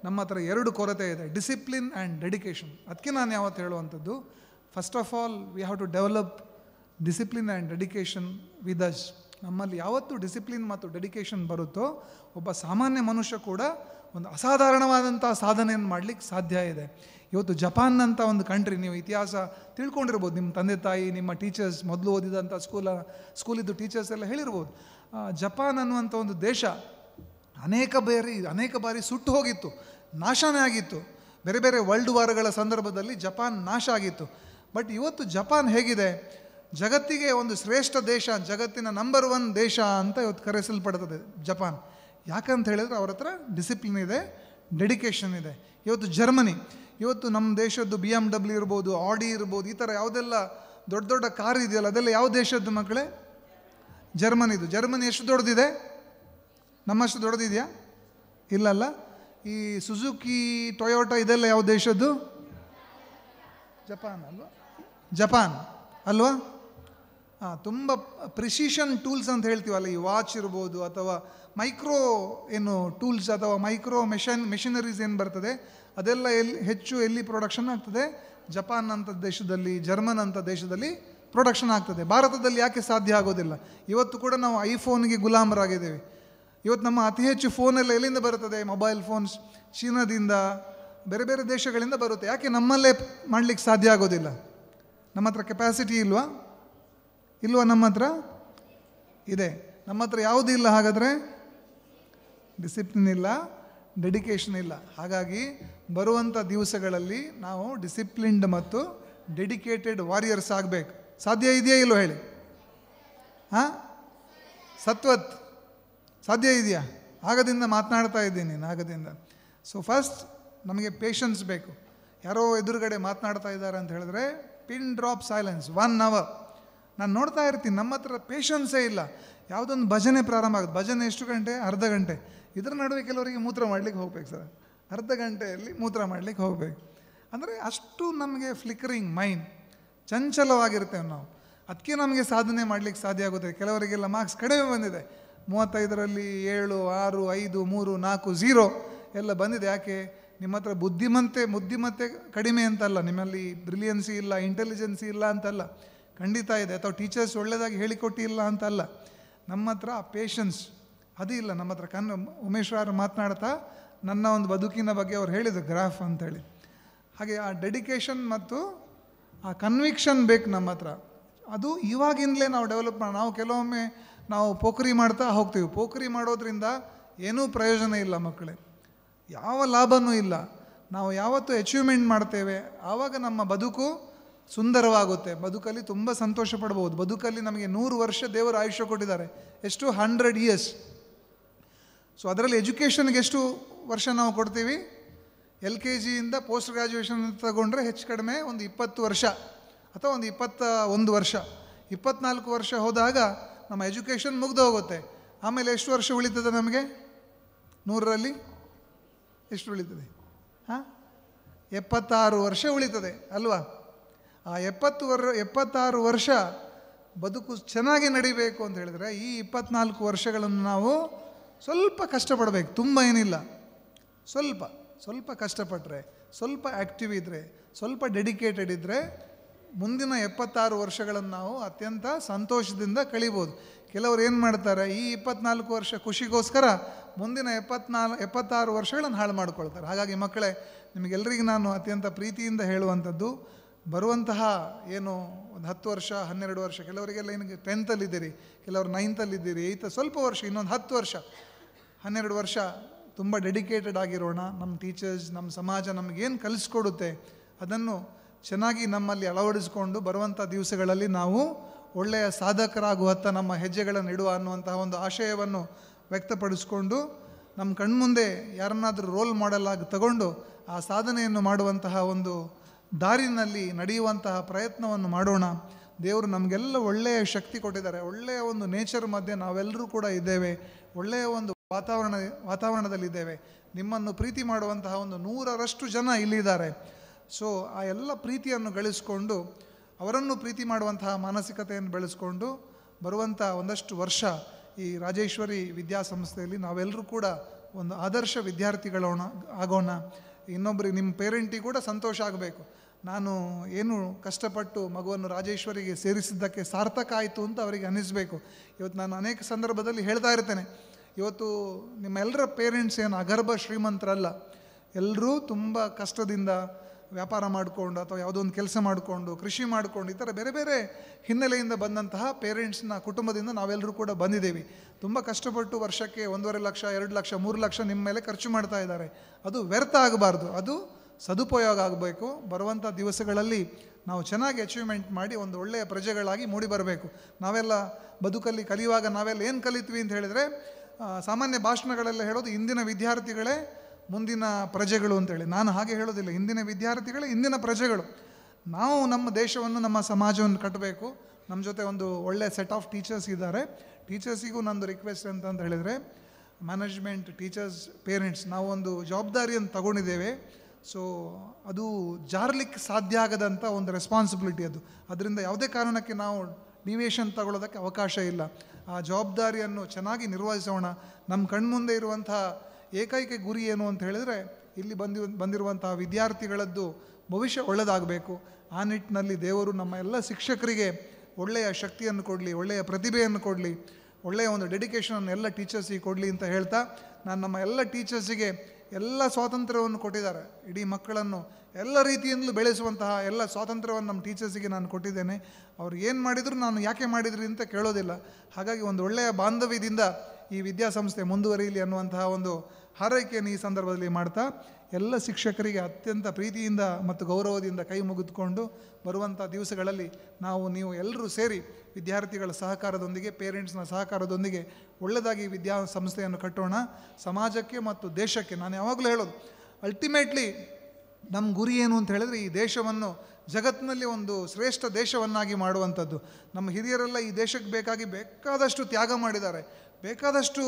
ನಮ್ಮ ಹತ್ರ 2 ಕೊರತೆ ಇದೆ: ಡಿಸಿಪ್ಲಿನ್ ಆ್ಯಂಡ್ ಡೆಡಿಕೇಶನ್. ಅದಕ್ಕೆ ನಾನು ಯಾವತ್ತು ಹೇಳುವಂಥದ್ದು, first of all we have to develop discipline and dedication with us. ನಮ್ಮಲ್ಲಿ ಯಾವತ್ತು ಡಿಸಿಪ್ಲಿನ್ ಮತ್ತು ಡೆಡಿಕೇಶನ್ ಬರುತ್ತೋ ಒಬ್ಬ ಸಾಮಾನ್ಯ ಮನುಷ್ಯ ಕೂಡ ಒಂದು ಅಸಾಧಾರಣವಾದಂಥ ಸಾಧನೆಯನ್ನು ಮಾಡಲಿಕ್ಕೆ ಸಾಧ್ಯ ಇದೆ. ಇವತ್ತು ಜಪಾನ್ ಅಂತ ಒಂದು ಕಂಟ್ರಿ, ನೀವು ಇತಿಹಾಸ ತಿಳ್ಕೊಂಡಿರ್ಬೋದು, ನಿಮ್ಮ ತಂದೆ ತಾಯಿ, ನಿಮ್ಮ ಟೀಚರ್ಸ್, ಮೊದಲು ಓದಿದಂಥ ಸ್ಕೂಲಿದ್ದು ಟೀಚರ್ಸ್ ಎಲ್ಲ ಹೇಳಿರ್ಬೋದು. ಜಪಾನ್ ಅನ್ನುವಂಥ ಒಂದು ದೇಶ ಅನೇಕ ಬಾರಿ ಸುಟ್ಟು ಹೋಗಿತ್ತು, ನಾಶನೇ ಆಗಿತ್ತು. ಬೇರೆ ಬೇರೆ ವರ್ಲ್ಡ್ ವಾರ್ಗಳ ಸಂದರ್ಭದಲ್ಲಿ ಜಪಾನ್ ನಾಶ ಆಗಿತ್ತು. ಬಟ್ ಇವತ್ತು ಜಪಾನ್ ಹೇಗಿದೆ, ಜಗತ್ತಿಗೆ ಒಂದು ಶ್ರೇಷ್ಠ ದೇಶ, ಜಗತ್ತಿನ ನಂಬರ್ 1 ದೇಶ ಅಂತ ಇವತ್ತು ಕರೆಸಲ್ಪಡ್ತದೆ ಜಪಾನ್. ಯಾಕಂತ ಹೇಳಿದ್ರೆ ಅವ್ರ ಹತ್ರ ಡಿಸಿಪ್ಲಿನ್ ಇದೆ, ಡೆಡಿಕೇಶನ್ ಇದೆ. ಇವತ್ತು ಜರ್ಮನಿ, ಇವತ್ತು ನಮ್ಮ ದೇಶದ್ದು BMW ಇರ್ಬೋದು, ಆಡಿ ಇರ್ಬೋದು, ಈ ಥರ ಯಾವುದೆಲ್ಲ ದೊಡ್ಡ ದೊಡ್ಡ ಕಾರ್ ಇದೆಯಲ್ಲ, ಅದೆಲ್ಲ ಯಾವ ದೇಶದ್ದು ಮಕ್ಕಳೇ? ಜರ್ಮನಿದು. ಜರ್ಮನಿ ಎಷ್ಟು ದೊಡ್ಡದಿದೆ? ನಮ್ಮಷ್ಟು ದೊಡ್ಡದಿದೆಯಾ? ಇಲ್ಲಲ್ಲ. ಈ ಸುಜುಕಿ, ಟೊಯೋಟಾ ಇದೆಲ್ಲ ಯಾವ ದೇಶದ್ದು? ಜಪಾನ್ ಅಲ್ವಾ? ಜಪಾನ್ ಅಲ್ವಾ? ತುಂಬ ಪ್ರಿಸಿಷನ್ ಟೂಲ್ಸ್ ಅಂತ ಹೇಳ್ತೀವಲ್ಲ, ಈ ವಾಚ್ ಇರ್ಬೋದು, ಅಥವಾ ಮೈಕ್ರೋ ಟೂಲ್ಸ್ ಅಥವಾ ಮೈಕ್ರೋ ಮೆಷಿನರೀಸ್ ಏನು ಬರ್ತದೆ, ಅದೆಲ್ಲ ಎಲ್ಲಿ ಪ್ರೊಡಕ್ಷನ್ ಆಗ್ತದೆ? ಜಪಾನ್ ಅಂತ ದೇಶದಲ್ಲಿ, ಜರ್ಮನ್ ಅಂತ ದೇಶದಲ್ಲಿ ಪ್ರೊಡಕ್ಷನ್ ಆಗ್ತದೆ. ಭಾರತದಲ್ಲಿ ಯಾಕೆ ಸಾಧ್ಯ ಆಗೋದಿಲ್ಲ? ಇವತ್ತು ಕೂಡ ನಾವು ಐಫೋನ್ಗೆ ಗುಲಾಮರಾಗಿದ್ದೇವೆ. ಇವತ್ತು ನಮ್ಮ ಅತಿ ಹೆಚ್ಚು ಫೋನೆಲ್ಲ ಎಲ್ಲಿಂದ ಬರ್ತದೆ? ಮೊಬೈಲ್ ಫೋನ್ಸ್ ಚೀನಾದಿಂದ, ಬೇರೆ ಬೇರೆ ದೇಶಗಳಿಂದ ಬರುತ್ತೆ. ಯಾಕೆ ನಮ್ಮಲ್ಲೇ ಮಾಡಲಿಕ್ಕೆ ಸಾಧ್ಯ ಆಗೋದಿಲ್ಲ? ನಮ್ಮ ಹತ್ರ ಕೆಪಾಸಿಟಿ ಇಲ್ವಾ? ನಮ್ಮ ಹತ್ರ ಇದೆ. ನಮ್ಮ ಹತ್ರ ಯಾವುದೂ ಇಲ್ಲ. ಹಾಗಾದರೆ ಡಿಸಿಪ್ಲಿನ್ ಇಲ್ಲ, ಡೆಡಿಕೇಶನ್ ಇಲ್ಲ. ಹಾಗಾಗಿ ಬರುವಂಥ ದಿವಸಗಳಲ್ಲಿ ನಾವು ಡಿಸಿಪ್ಲಿನ್ಡ್ ಮತ್ತು ಡೆಡಿಕೇಟೆಡ್ ವಾರಿಯರ್ಸ್ ಆಗಬೇಕು. ಸಾಧ್ಯ ಇದೆಯಾ ಇಲ್ಲೋ ಹೇಳಿ? ಸತ್ವತ್ ಸಾಧ್ಯ ಇದೆಯಾ? ಆಗದಿಂದ ಮಾತನಾಡ್ತಾ ಇದ್ದೀನಿ, ಆಗದಿಂದ. ಸೊ ಫಸ್ಟ್ ನಮಗೆ ಪೇಷನ್ಸ್ ಬೇಕು. ಯಾರೋ ಎದುರುಗಡೆ ಮಾತನಾಡ್ತಾ ಇದ್ದಾರೆ ಅಂತ ಹೇಳಿದ್ರೆ ಪಿನ್ ಡ್ರಾಪ್ ಸೈಲೆನ್ಸ್ 1 hour. ನಾನು ನೋಡ್ತಾ ಇರ್ತೀನಿ, ನಮ್ಮ ಹತ್ರ ಪೇಷನ್ಸೇ ಇಲ್ಲ. ಯಾವುದೊಂದು ಭಜನೆ ಪ್ರಾರಂಭ ಆಗುತ್ತೆ, ಭಜನೆ ಎಷ್ಟು ಗಂಟೆ? ಅರ್ಧ ಗಂಟೆ. ಇದರ ನಡುವೆ ಕೆಲವರಿಗೆ ಮೂತ್ರ ಮಾಡಲಿಕ್ಕೆ ಹೋಗ್ಬೇಕು ಸರ್, ಅರ್ಧ ಗಂಟೆಯಲ್ಲಿ ಮೂತ್ರ ಮಾಡಲಿಕ್ಕೆ ಹೋಗಬೇಕು. ಅಂದರೆ ಅಷ್ಟು ನಮಗೆ ಫ್ಲಿಕರಿಂಗ್ ಮೈಂಡ್, ಚಂಚಲವಾಗಿರ್ತೇವೆ ನಾವು. ಅದಕ್ಕೆ ನಮಗೆ ಸಾಧನೆ ಮಾಡಲಿಕ್ಕೆ ಸಾಧ್ಯ ಆಗುತ್ತೆ. ಕೆಲವರಿಗೆಲ್ಲ ಮಾರ್ಕ್ಸ್ ಕಡಿಮೆ ಬಂದಿದೆ, 35ರಲ್ಲಿ 7, 6, 5, 3, 4, 0 ಎಲ್ಲ ಬಂದಿದೆ. ಯಾಕೆ? ನಿಮ್ಮ ಹತ್ರ ಬುದ್ಧಿಮತ್ತೆ ಕಡಿಮೆ ಅಂತಲ್ಲ, ನಿಮ್ಮಲ್ಲಿ ಬ್ರಿಲಿಯನ್ಸಿ ಇಲ್ಲ, ಇಂಟೆಲಿಜೆನ್ಸಿ ಇಲ್ಲ ಅಂತಲ್ಲ, ಖಂಡಿತ ಇದೆ. ಅಥವಾ ಟೀಚರ್ಸ್ ಒಳ್ಳೆಯದಾಗಿ ಹೇಳಿಕೊಟ್ಟಿಲ್ಲ ಅಂತಲ್ಲ. ನಮ್ಮ ಹತ್ರ ಆ ಪೇಷನ್ಸ್, ಅದು ಇಲ್ಲ ನಮ್ಮ ಹತ್ರ. ಉಮೇಶ್ ಅವರು ಮಾತನಾಡ್ತಾ ನನ್ನ ಒಂದು ಬದುಕಿನ ಬಗ್ಗೆ ಅವ್ರು ಹೇಳಿದರು ಗ್ರಾಫ್ ಅಂತೇಳಿ. ಹಾಗೆ ಆ ಡೆಡಿಕೇಶನ್ ಮತ್ತು ಆ ಕನ್ವಿಕ್ಷನ್ ಬೇಕು ನಮ್ಮ ಹತ್ರ. ಅದು ಇವಾಗಿಂದಲೇ ನಾವು ಡೆವಲಪ್ ನಾವು ಕೆಲವೊಮ್ಮೆ ನಾವು ಪೋಖರಿ ಮಾಡ್ತಾ ಹೋಗ್ತೀವಿ. ಪೋಖರಿ ಮಾಡೋದ್ರಿಂದ ಏನೂ ಪ್ರಯೋಜನ ಇಲ್ಲ ಮಕ್ಕಳೇ, ಯಾವ ಲಾಭವೂ ಇಲ್ಲ. ನಾವು ಯಾವತ್ತು ಅಚೀವ್ಮೆಂಟ್ ಮಾಡ್ತೇವೆ ಆವಾಗ ನಮ್ಮ ಬದುಕು ಸುಂದರವಾಗುತ್ತೆ, ಬದುಕಲ್ಲಿ ತುಂಬ ಸಂತೋಷ ಪಡ್ಬೋದು. ಬದುಕಲ್ಲಿ ನಮಗೆ 100 ವರ್ಷ ದೇವರು ಆಯುಷ್ಯ ಕೊಟ್ಟಿದ್ದಾರೆ. ಎಷ್ಟು? 100 years. ಸೊ ಅದರಲ್ಲಿ ಎಜುಕೇಷನ್ಗೆ ಎಷ್ಟು ವರ್ಷ ನಾವು ಕೊಡ್ತೀವಿ? LKGಯಿಂದ ಪೋಸ್ಟ್ ಗ್ರ್ಯಾಜುಯೇಷನ್ ತಗೊಂಡ್ರೆ ಹೆಚ್ಚು ಕಡಿಮೆ ಒಂದು 20 ವರ್ಷ ಅಥವಾ ಒಂದು 21 ವರ್ಷ. 24 ವರ್ಷ ಹೋದಾಗ ನಮ್ಮ ಎಜುಕೇಷನ್ ಮುಗ್ದು ಹೋಗುತ್ತೆ. ಆಮೇಲೆ ಎಷ್ಟು ವರ್ಷ ಉಳಿತದೆ ನಮಗೆ? 100ರಲ್ಲಿ ಎಷ್ಟು ಉಳಿತದೆ? 76 ವರ್ಷ ಉಳಿತದೆ ಅಲ್ವಾ? ಆ 76 ವರ್ಷ ಬದುಕು ಚೆನ್ನಾಗಿ ನಡಿಬೇಕು ಅಂತ ಹೇಳಿದ್ರೆ ಈ 24 ವರ್ಷಗಳನ್ನು ನಾವು ಸ್ವಲ್ಪ ಕಷ್ಟಪಡಬೇಕು. ತುಂಬ ಏನಿಲ್ಲ, ಸ್ವಲ್ಪ ಕಷ್ಟಪಟ್ಟರೆ, ಸ್ವಲ್ಪ ಆ್ಯಕ್ಟಿವ್ ಇದ್ದರೆ, ಸ್ವಲ್ಪ ಡೆಡಿಕೇಟೆಡ್ ಇದ್ದರೆ ಮುಂದಿನ 76 ವರ್ಷಗಳನ್ನು ನಾವು ಅತ್ಯಂತ ಸಂತೋಷದಿಂದ ಕಳಿಬೋದು. ಕೆಲವರು ಏನು ಮಾಡ್ತಾರೆ, ಈ 24 ವರ್ಷ ಖುಷಿಗೋಸ್ಕರ ಮುಂದಿನ 76 ವರ್ಷಗಳನ್ನು ಹಾಳು ಮಾಡ್ಕೊಳ್ತಾರೆ. ಹಾಗಾಗಿ ಮಕ್ಕಳೇ, ನಿಮಗೆಲ್ಲರಿಗೂ ನಾನು ಅತ್ಯಂತ ಪ್ರೀತಿಯಿಂದ ಹೇಳುವಂಥದ್ದು, ಬರುವಂತಹ ಏನು ಒಂದು 10 ವರ್ಷ 12 ವರ್ಷ, ಕೆಲವರಿಗೆಲ್ಲ ಏನಕ್ಕೆ 10th ಕೆಲವರು 9th 8th, ಸ್ವಲ್ಪ ವರ್ಷ, ಇನ್ನೊಂದು 10 ವರ್ಷ 12 ವರ್ಷ ತುಂಬ ಡೆಡಿಕೇಟೆಡ್ ಆಗಿರೋಣ. ನಮ್ಮ ಟೀಚರ್ಸ್, ನಮ್ಮ ಸಮಾಜ ನಮಗೇನು ಕಲಿಸ್ಕೊಡುತ್ತೆ ಅದನ್ನು ಚೆನ್ನಾಗಿ ನಮ್ಮಲ್ಲಿ ಅಳವಡಿಸ್ಕೊಂಡು ಬರುವಂಥ ದಿವಸಗಳಲ್ಲಿ ನಾವು ಒಳ್ಳೆಯ ಸಾಧಕರಾಗುವತ್ತ ನಮ್ಮ ಹೆಜ್ಜೆಗಳನ್ನು ಇಡುವ ಅನ್ನುವಂತಹ ಒಂದು ಆಶಯವನ್ನು ವ್ಯಕ್ತಪಡಿಸ್ಕೊಂಡು ನಮ್ಮ ಕಣ್ಮುಂದೆ ಯಾರನ್ನಾದರೂ ರೋಲ್ ಮಾಡೆಲ್ ಆಗಿ ತಗೊಂಡು ಆ ಸಾಧನೆಯನ್ನು ಮಾಡುವಂತಹ ಒಂದು ದಾರಿನಲ್ಲಿ ನಡೆಯುವಂತಹ ಪ್ರಯತ್ನವನ್ನು ಮಾಡೋಣ. ದೇವರು ನಮಗೆಲ್ಲ ಒಳ್ಳೆಯ ಶಕ್ತಿ ಕೊಟ್ಟಿದ್ದಾರೆ. ಒಳ್ಳೆಯ ಒಂದು ನೇಚರ್ ಮಧ್ಯೆ ನಾವೆಲ್ಲರೂ ಕೂಡ ಇದ್ದೇವೆ. ಒಳ್ಳೆಯ ಒಂದು ವಾತಾವರಣದಲ್ಲಿದ್ದೇವೆ. ನಿಮ್ಮನ್ನು ಪ್ರೀತಿ ಮಾಡುವಂತಹ ಒಂದು 100ರಷ್ಟು ಜನ ಇಲ್ಲಿದ್ದಾರೆ. ಸೊ ಆ ಎಲ್ಲ ಪ್ರೀತಿಯನ್ನು ಗಳಿಸ್ಕೊಂಡು ಅವರನ್ನು ಪ್ರೀತಿ ಮಾಡುವಂತಹ ಮಾನಸಿಕತೆಯನ್ನು ಬೆಳೆಸ್ಕೊಂಡು ಬರುವಂಥ ಒಂದಷ್ಟು ವರ್ಷ ಈ ರಾಜೇಶ್ವರಿ ವಿದ್ಯಾಸಂಸ್ಥೆಯಲ್ಲಿ ನಾವೆಲ್ಲರೂ ಕೂಡ ಒಂದು ಆದರ್ಶ ಆಗೋಣ. ಇನ್ನೊಬ್ಬರಿಗೆ, ನಿಮ್ಮ ಪೇರೆಂಟಿಗೆ ಕೂಡ ಸಂತೋಷ ಆಗಬೇಕು. ನಾನು ಏನು ಕಷ್ಟಪಟ್ಟು ಮಗುವನ್ನು ರಾಜೇಶ್ವರಿಗೆ ಸೇರಿಸಿದ್ದಕ್ಕೆ ಸಾರ್ಥಕ ಆಯಿತು ಅಂತ ಅವರಿಗೆ ಅನ್ನಿಸಬೇಕು. ಇವತ್ತು ನಾನು ಅನೇಕ ಸಂದರ್ಭದಲ್ಲಿ ಹೇಳ್ತಾ ಇರ್ತೇನೆ, ಇವತ್ತು ನಿಮ್ಮೆಲ್ಲರ ಪೇರೆಂಟ್ಸ್ ಏನು ಅಗರ್ಭ ಶ್ರೀಮಂತರಲ್ಲ. ಎಲ್ಲರೂ ತುಂಬ ಕಷ್ಟದಿಂದ ವ್ಯಾಪಾರ ಮಾಡಿಕೊಂಡು ಅಥವಾ ಯಾವುದೋ ಒಂದು ಕೆಲಸ ಮಾಡಿಕೊಂಡು, ಕೃಷಿ ಮಾಡಿಕೊಂಡು, ಈ ಥರ ಬೇರೆ ಬೇರೆ ಹಿನ್ನೆಲೆಯಿಂದ ಬಂದಂತಹ ಪೇರೆಂಟ್ಸ್ನ ಕುಟುಂಬದಿಂದ ನಾವೆಲ್ಲರೂ ಕೂಡ ಬಂದಿದ್ದೇವೆ. ತುಂಬ ಕಷ್ಟಪಟ್ಟು ವರ್ಷಕ್ಕೆ 1.5 ಲಕ್ಷ 2 ಲಕ್ಷ 3 ಲಕ್ಷ ನಿಮ್ಮ ಮೇಲೆ ಖರ್ಚು ಮಾಡ್ತಾ ಇದ್ದಾರೆ. ಅದು ವ್ಯರ್ಥ ಆಗಬಾರ್ದು, ಅದು ಸದುಪಯೋಗ ಆಗಬೇಕು. ಬರುವಂಥ ದಿವಸಗಳಲ್ಲಿ ನಾವು ಚೆನ್ನಾಗಿ ಅಚೀವ್ಮೆಂಟ್ ಮಾಡಿ ಒಂದು ಒಳ್ಳೆಯ ಪ್ರಜೆಗಳಾಗಿ ಮೂಡಿ ಬರಬೇಕು. ನಾವೆಲ್ಲ ಬದುಕಲ್ಲಿ ಕಲಿಯುವಾಗ ನಾವೆಲ್ಲ ಏನು ಕಲಿತ್ವಿ ಅಂತ ಹೇಳಿದರೆ, ಸಾಮಾನ್ಯ ಭಾಷಣಗಳೆಲ್ಲ ಹೇಳೋದು ಇಂದಿನ ವಿದ್ಯಾರ್ಥಿಗಳೇ ಮುಂದಿನ ಪ್ರಜೆಗಳು ಅಂತೇಳಿ. ನಾನು ಹಾಗೆ ಹೇಳೋದಿಲ್ಲ. ಇಂದಿನ ವಿದ್ಯಾರ್ಥಿಗಳೇ ಇಂದಿನ ಪ್ರಜೆಗಳು. ನಾವು ನಮ್ಮ ದೇಶವನ್ನು, ನಮ್ಮ ಸಮಾಜವನ್ನು ಕಟ್ಟಬೇಕು. ನಮ್ಮ ಜೊತೆ ಒಂದು ಒಳ್ಳೆಯ ಸೆಟ್ ಆಫ್ ಟೀಚರ್ಸ್ ಇದ್ದಾರೆ. ಟೀಚರ್ಸಿಗೂ ನಂದು ರಿಕ್ವೆಸ್ಟ್ ಅಂತ ಹೇಳಿದರೆ, ಮ್ಯಾನೇಜ್ಮೆಂಟ್, ಟೀಚರ್ಸ್, ಪೇರೆಂಟ್ಸ್, ನಾವು ಒಂದು ಜವಾಬ್ದಾರಿಯನ್ನು ತಗೊಂಡಿದ್ದೇವೆ. ಸೊ ಅದು ಜಾರಲಿಕ್ಕೆ ಸಾಧ್ಯ ಆಗದಂಥ ಒಂದು ರೆಸ್ಪಾನ್ಸಿಬಿಲಿಟಿ ಅದು. ಅದರಿಂದ ಯಾವುದೇ ಕಾರಣಕ್ಕೆ ನಾವು ಡಿವಿಯೇಷನ್ ತಗೊಳ್ಳೋದಕ್ಕೆ ಅವಕಾಶ ಇಲ್ಲ. ಆ ಜವಾಬ್ದಾರಿಯನ್ನು ಚೆನ್ನಾಗಿ ನಿರ್ವಹಿಸೋಣ. ನಮ್ಮ ಕಣ್ಮುಂದೆ ಇರುವಂತಹ ಏಕೈಕ ಗುರಿ ಏನು ಅಂತ ಹೇಳಿದರೆ, ಇಲ್ಲಿ ಬಂದಿರುವಂತಹ ವಿದ್ಯಾರ್ಥಿಗಳದ್ದು ಭವಿಷ್ಯ ಒಳ್ಳೆಯದಾಗಬೇಕು. ಆ ನಿಟ್ಟಿನಲ್ಲಿ ದೇವರು ನಮ್ಮ ಎಲ್ಲ ಶಿಕ್ಷಕರಿಗೆ ಒಳ್ಳೆಯ ಶಕ್ತಿಯನ್ನು ಕೊಡಲಿ, ಒಳ್ಳೆಯ ಪ್ರತಿಭೆಯನ್ನು ಕೊಡಲಿ, ಒಳ್ಳೆಯ ಒಂದು ಡೆಡಿಕೇಷನನ್ನು ಎಲ್ಲ ಟೀಚರ್ಸಿಗೆ ಕೊಡಲಿ ಅಂತ ಹೇಳ್ತಾ, ನಾನು ನಮ್ಮ ಎಲ್ಲ ಟೀಚರ್ಸಿಗೆ ಎಲ್ಲ ಸ್ವಾತಂತ್ರ್ಯವನ್ನು ಕೊಟ್ಟಿದ್ದಾರೆ. ಇಡೀ ಮಕ್ಕಳನ್ನು ಎಲ್ಲ ರೀತಿಯಿಂದಲೂ ಬೆಳೆಸುವಂತಹ ಎಲ್ಲ ಸ್ವಾತಂತ್ರ್ಯವನ್ನು ನಮ್ಮ ಟೀಚರ್ಸಿಗೆ ನಾನು ಕೊಟ್ಟಿದ್ದೇನೆ. ಅವ್ರು ಏನು ಮಾಡಿದ್ರು ನಾನು ಯಾಕೆ ಮಾಡಿದ್ರಿ ಅಂತ ಕೇಳೋದಿಲ್ಲ. ಹಾಗಾಗಿ ಒಂದು ಒಳ್ಳೆಯ ಬಾಂಧವ್ಯದಿಂದ ಈ ವಿದ್ಯಾಸಂಸ್ಥೆ ಮುಂದುವರಿಯಲಿ ಅನ್ನುವಂತಹ ಒಂದು ಹಾರೈಕೆಯನ್ನು ಈ ಸಂದರ್ಭದಲ್ಲಿ ಮಾಡ್ತಾ, ಎಲ್ಲ ಶಿಕ್ಷಕರಿಗೆ ಅತ್ಯಂತ ಪ್ರೀತಿಯಿಂದ ಮತ್ತು ಗೌರವದಿಂದ ಕೈ ಮುಗಿದುಕೊಂಡು ಬರುವಂಥ ದಿವಸಗಳಲ್ಲಿ ನೀವು ಎಲ್ಲರೂ ಸೇರಿ ವಿದ್ಯಾರ್ಥಿಗಳ ಸಹಕಾರದೊಂದಿಗೆ, ಪೇರೆಂಟ್ಸ್ನ ಸಹಕಾರದೊಂದಿಗೆ ಒಳ್ಳೆಯದಾಗಿ ವಿದ್ಯಾಸಂಸ್ಥೆಯನ್ನು ಕಟ್ಟೋಣ. ಸಮಾಜಕ್ಕೆ ಮತ್ತು ದೇಶಕ್ಕೆ ನಾನು ಯಾವಾಗಲೂ ಹೇಳೋದು, ಅಲ್ಟಿಮೇಟ್ಲಿ ನಮ್ಮ ಗುರಿ ಏನು ಅಂತ ಹೇಳಿದರೆ, ಈ ದೇಶವನ್ನು ಜಗತ್ತಿನಲ್ಲಿ ಒಂದು ಶ್ರೇಷ್ಠ ದೇಶವನ್ನಾಗಿ ಮಾಡುವಂಥದ್ದು. ನಮ್ಮ ಹಿರಿಯರೆಲ್ಲ ಈ ದೇಶಕ್ಕೆ ಬೇಕಾದಷ್ಟು ತ್ಯಾಗ ಮಾಡಿದ್ದಾರೆ, ಬೇಕಾದಷ್ಟು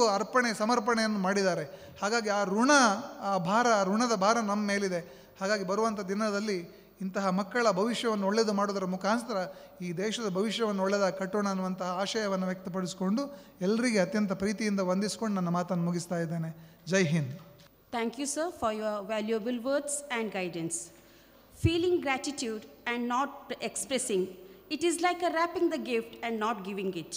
ಸಮರ್ಪಣೆಯನ್ನು ಮಾಡಿದ್ದಾರೆ. ಹಾಗಾಗಿ ಆ ಋಣದ ಭಾರ ನಮ್ಮ ಮೇಲಿದೆ. ಹಾಗಾಗಿ ಬರುವಂಥ ದಿನದಲ್ಲಿ ಇಂತಹ ಮಕ್ಕಳ ಭವಿಷ್ಯವನ್ನು ಒಳ್ಳೆಯದು ಮಾಡೋದರ ಮುಖಾಂತರ ಈ ದೇಶದ ಭವಿಷ್ಯವನ್ನು ಒಳ್ಳೆಯದಾಗಿ ಕಟ್ಟೋಣ ಅನ್ನುವಂತಹ ಆಶಯವನ್ನು ವ್ಯಕ್ತಪಡಿಸಿಕೊಂಡು ಎಲ್ಲರಿಗೆ ಅತ್ಯಂತ ಪ್ರೀತಿಯಿಂದ ವಂದಿಸಿಕೊಂಡು ನನ್ನ ಮಾತನ್ನು ಮುಗಿಸ್ತಾ ಇದ್ದೇನೆ. ಜೈ Hind. Thank you, sir, for your valuable words and guidance. Feeling gratitude and not expressing, it is like wrapping the gift and not giving it.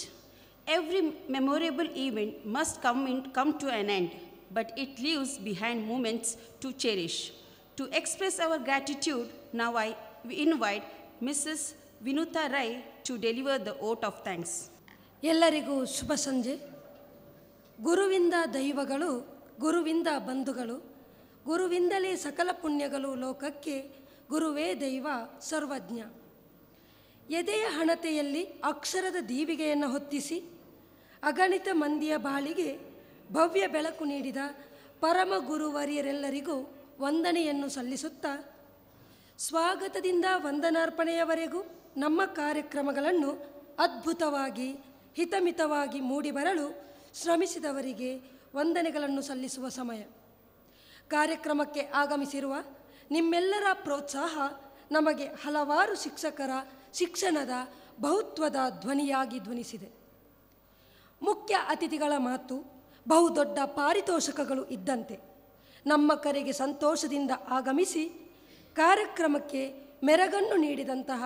Every memorable event must come to an end, but it leaves behind moments to cherish. To express our gratitude, now I invite Mrs. Vinuta Rai to deliver the vote of thanks. ಎಲ್ಲರಿಗೂ ಶುಭ ಸಂಜೆ. ಗುರುವಿಂದ ದೈವಗಳು, ಗುರುವಿಂದ ಬಂಧುಗಳು, ಗುರುವಿಂದಲೇ ಸಕಲ ಪುಣ್ಯಗಳು ಲೋಕಕ್ಕೆ, ಗುರುವೇ ದೈವ ಸರ್ವಜ್ಞ. ಎದೆಯ ಹಣತೆಯಲ್ಲಿ ಅಕ್ಷರದ ದೀವಿಗೆಯನ್ನು ಹೊತ್ತಿಸಿ ಅಗಣಿತ ಮಂದಿಯ ಬಾಳಿಗೆ ಭವ್ಯ ಬೆಳಕು ನೀಡಿದ ಪರಮ ಗುರುವರಿಯರೆಲ್ಲರಿಗೂ ವಂದನೆಯನ್ನು ಸಲ್ಲಿಸುತ್ತಾ, ಸ್ವಾಗತದಿಂದ ವಂದನಾರ್ಪಣೆಯವರೆಗೂ ನಮ್ಮ ಕಾರ್ಯಕ್ರಮಗಳನ್ನು ಅದ್ಭುತವಾಗಿ ಹಿತಮಿತವಾಗಿ ಮೂಡಿಬರಲು ಶ್ರಮಿಸಿದವರಿಗೆ ವಂದನೆಗಳನ್ನು ಸಲ್ಲಿಸುವ ಸಮಯ. ಕಾರ್ಯಕ್ರಮಕ್ಕೆ ಆಗಮಿಸಿರುವ ನಿಮ್ಮೆಲ್ಲರ ಪ್ರೋತ್ಸಾಹ ನಮಗೆ ಹಲವಾರು ಶಿಕ್ಷಕರ ಶಿಕ್ಷಣದ ಬಹುತ್ವದ ಧ್ವನಿಯಾಗಿ ಧ್ವನಿಸಿದೆ. ಮುಖ್ಯ ಅತಿಥಿಗಳ ಮಾತು ಬಹುದೊಡ್ಡ ಪಾರಿತೋಷಕಗಳು ಇದ್ದಂತೆ. ನಮ್ಮ ಕರೆಗೆ ಸಂತೋಷದಿಂದ ಆಗಮಿಸಿ ಕಾರ್ಯಕ್ರಮಕ್ಕೆ ಮೆರಗನ್ನು ನೀಡಿದಂತಹ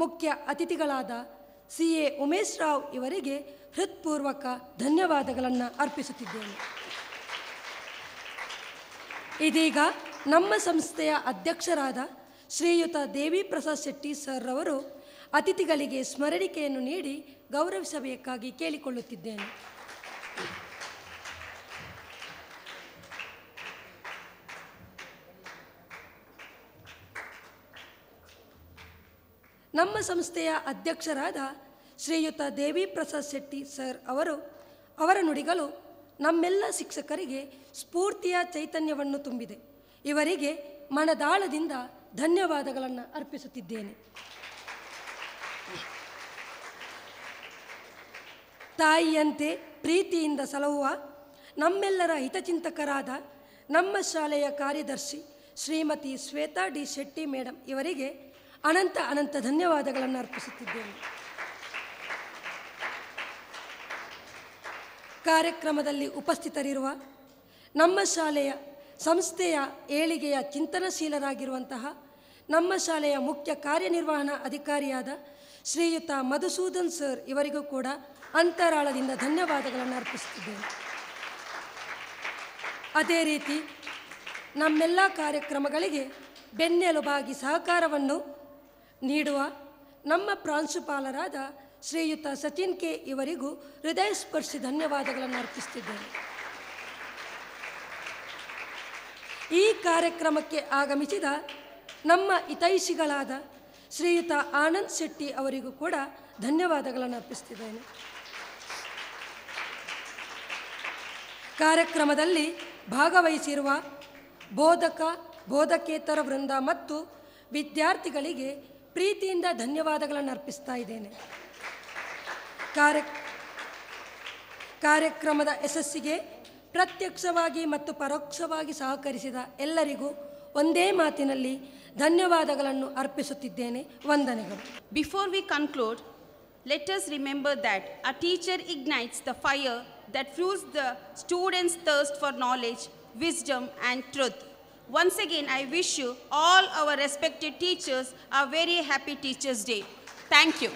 ಮುಖ್ಯ ಅತಿಥಿಗಳಾದ CA ಉಮೇಶ್ ರಾವ್ ಇವರಿಗೆ ಹೃತ್ಪೂರ್ವಕ ಧನ್ಯವಾದಗಳನ್ನು ಅರ್ಪಿಸುತ್ತಿದ್ದೇನೆ. ಇದೀಗ ನಮ್ಮ ಸಂಸ್ಥೆಯ ಅಧ್ಯಕ್ಷರಾದ ಶ್ರೀಯುತ ದೇವಿ ಪ್ರಸಾದ್ ಶೆಟ್ಟಿ ಸರ್ ಅವರು ಅತಿಥಿಗಳಿಗೆ ಸ್ಮರಣಿಕೆಯನ್ನು ನೀಡಿ ಗೌರವಿಸಬೇಕಾಗಿ ಕೇಳಿಕೊಳ್ಳುತ್ತಿದ್ದೇನೆ. ನಮ್ಮ ಸಂಸ್ಥೆಯ ಅಧ್ಯಕ್ಷರಾದ ಶ್ರೀಯುತ ದೇವಿ ಪ್ರಸಾದ್ ಶೆಟ್ಟಿ ಸರ್ ಅವರ ನುಡಿಗಳು ನಮ್ಮೆಲ್ಲ ಶಿಕ್ಷಕರಿಗೆ ಸ್ಫೂರ್ತಿಯ ಚೈತನ್ಯವನ್ನು ತುಂಬಿದೆ. ಇವರಿಗೆ ಮನದಾಳದಿಂದ ಧನ್ಯವಾದಗಳನ್ನು ಅರ್ಪಿಸುತ್ತಿದ್ದೇನೆ. ತಾಯಿಯಂತೆ ಪ್ರೀತಿಯಿಂದ ಸಲಹುವ ನಮ್ಮೆಲ್ಲರ ಹಿತಚಿಂತಕರಾದ ನಮ್ಮ ಶಾಲೆಯ ಕಾರ್ಯದರ್ಶಿ ಶ್ರೀಮತಿ ಶ್ವೇತಾ ಡಿ ಶೆಟ್ಟಿ ಮೇಡಮ್ ಇವರಿಗೆ ಅನಂತ ಧನ್ಯವಾದಗಳನ್ನು ಅರ್ಪಿಸುತ್ತಿದ್ದೇನೆ. ಕಾರ್ಯಕ್ರಮದಲ್ಲಿ ಉಪಸ್ಥಿತರಿರುವ ನಮ್ಮ ಶಾಲೆಯ ಸಂಸ್ಥೆಯ ಏಳಿಗೆಯ ಚಿಂತನಶೀಲರಾಗಿರುವಂತಹ ನಮ್ಮ ಶಾಲೆಯ ಮುಖ್ಯ ಕಾರ್ಯನಿರ್ವಹಣಾ ಅಧಿಕಾರಿಯಾದ ಶ್ರೀಯುತ ಮಧುಸೂದನ್ ಸರ್ ಇವರಿಗೂ ಕೂಡ ಅಂತರಾಳದಿಂದ ಧನ್ಯವಾದಗಳನ್ನು ಅರ್ಪಿಸುತ್ತಿದ್ದೇನೆ. ಅದೇ ರೀತಿ ನಮ್ಮೆಲ್ಲ ಕಾರ್ಯಕ್ರಮಗಳಿಗೆ ಬೆನ್ನೆಲುಬಾಗಿ ಸಹಕಾರವನ್ನು ನೀಡುವ ನಮ್ಮ ಪ್ರಾಂಶುಪಾಲರಾದ ಶ್ರೀಯುತ ಸಚಿನ್ ಕೆ ಇವರಿಗೂ ಹೃದಯಸ್ಪರ್ಶಿ ಧನ್ಯವಾದಗಳನ್ನು ಅರ್ಪಿಸುತ್ತಿದ್ದೇನೆ. ಈ ಕಾರ್ಯಕ್ರಮಕ್ಕೆ ಆಗಮಿಸಿದ ನಮ್ಮ ಹಿತೈಷಿಗಳಾದ ಶ್ರೀಯುತ ಆನಂದ್ ಶೆಟ್ಟಿ ಅವರಿಗೂ ಕೂಡ ಧನ್ಯವಾದಗಳನ್ನು ಅರ್ಪಿಸುತ್ತಿದ್ದೇನೆ. ಕಾರ್ಯಕ್ರಮದಲ್ಲಿ ಭಾಗವಹಿಸಿರುವ ಬೋಧಕೇತರ ವೃಂದ ಮತ್ತು ವಿದ್ಯಾರ್ಥಿಗಳಿಗೆ ಪ್ರೀತಿಯಿಂದ ಧನ್ಯವಾದಗಳನ್ನು ಅರ್ಪಿಸ್ತಾ ಇದ್ದೇನೆ. ಕಾರ್ಯಕ್ರಮದ ಯಶಸ್ಸಿಗೆ ಪ್ರತ್ಯಕ್ಷವಾಗಿ ಮತ್ತು ಪರೋಕ್ಷವಾಗಿ ಸಹಕರಿಸಿದ ಎಲ್ಲರಿಗೂ ಒಂದೇ ಮಾತಿನಲ್ಲಿ ಧನ್ಯವಾದಗಳನ್ನು ಅರ್ಪಿಸುತ್ತಿದ್ದೇನೆ. ವಂದನೆಗಳು. Before we conclude, let us remember that a teacher ignites the fire that fuels the students' thirst for knowledge, wisdom, and truth. Once again, I wish you all our respected teachers a very happy Teachers' Day. Thank you.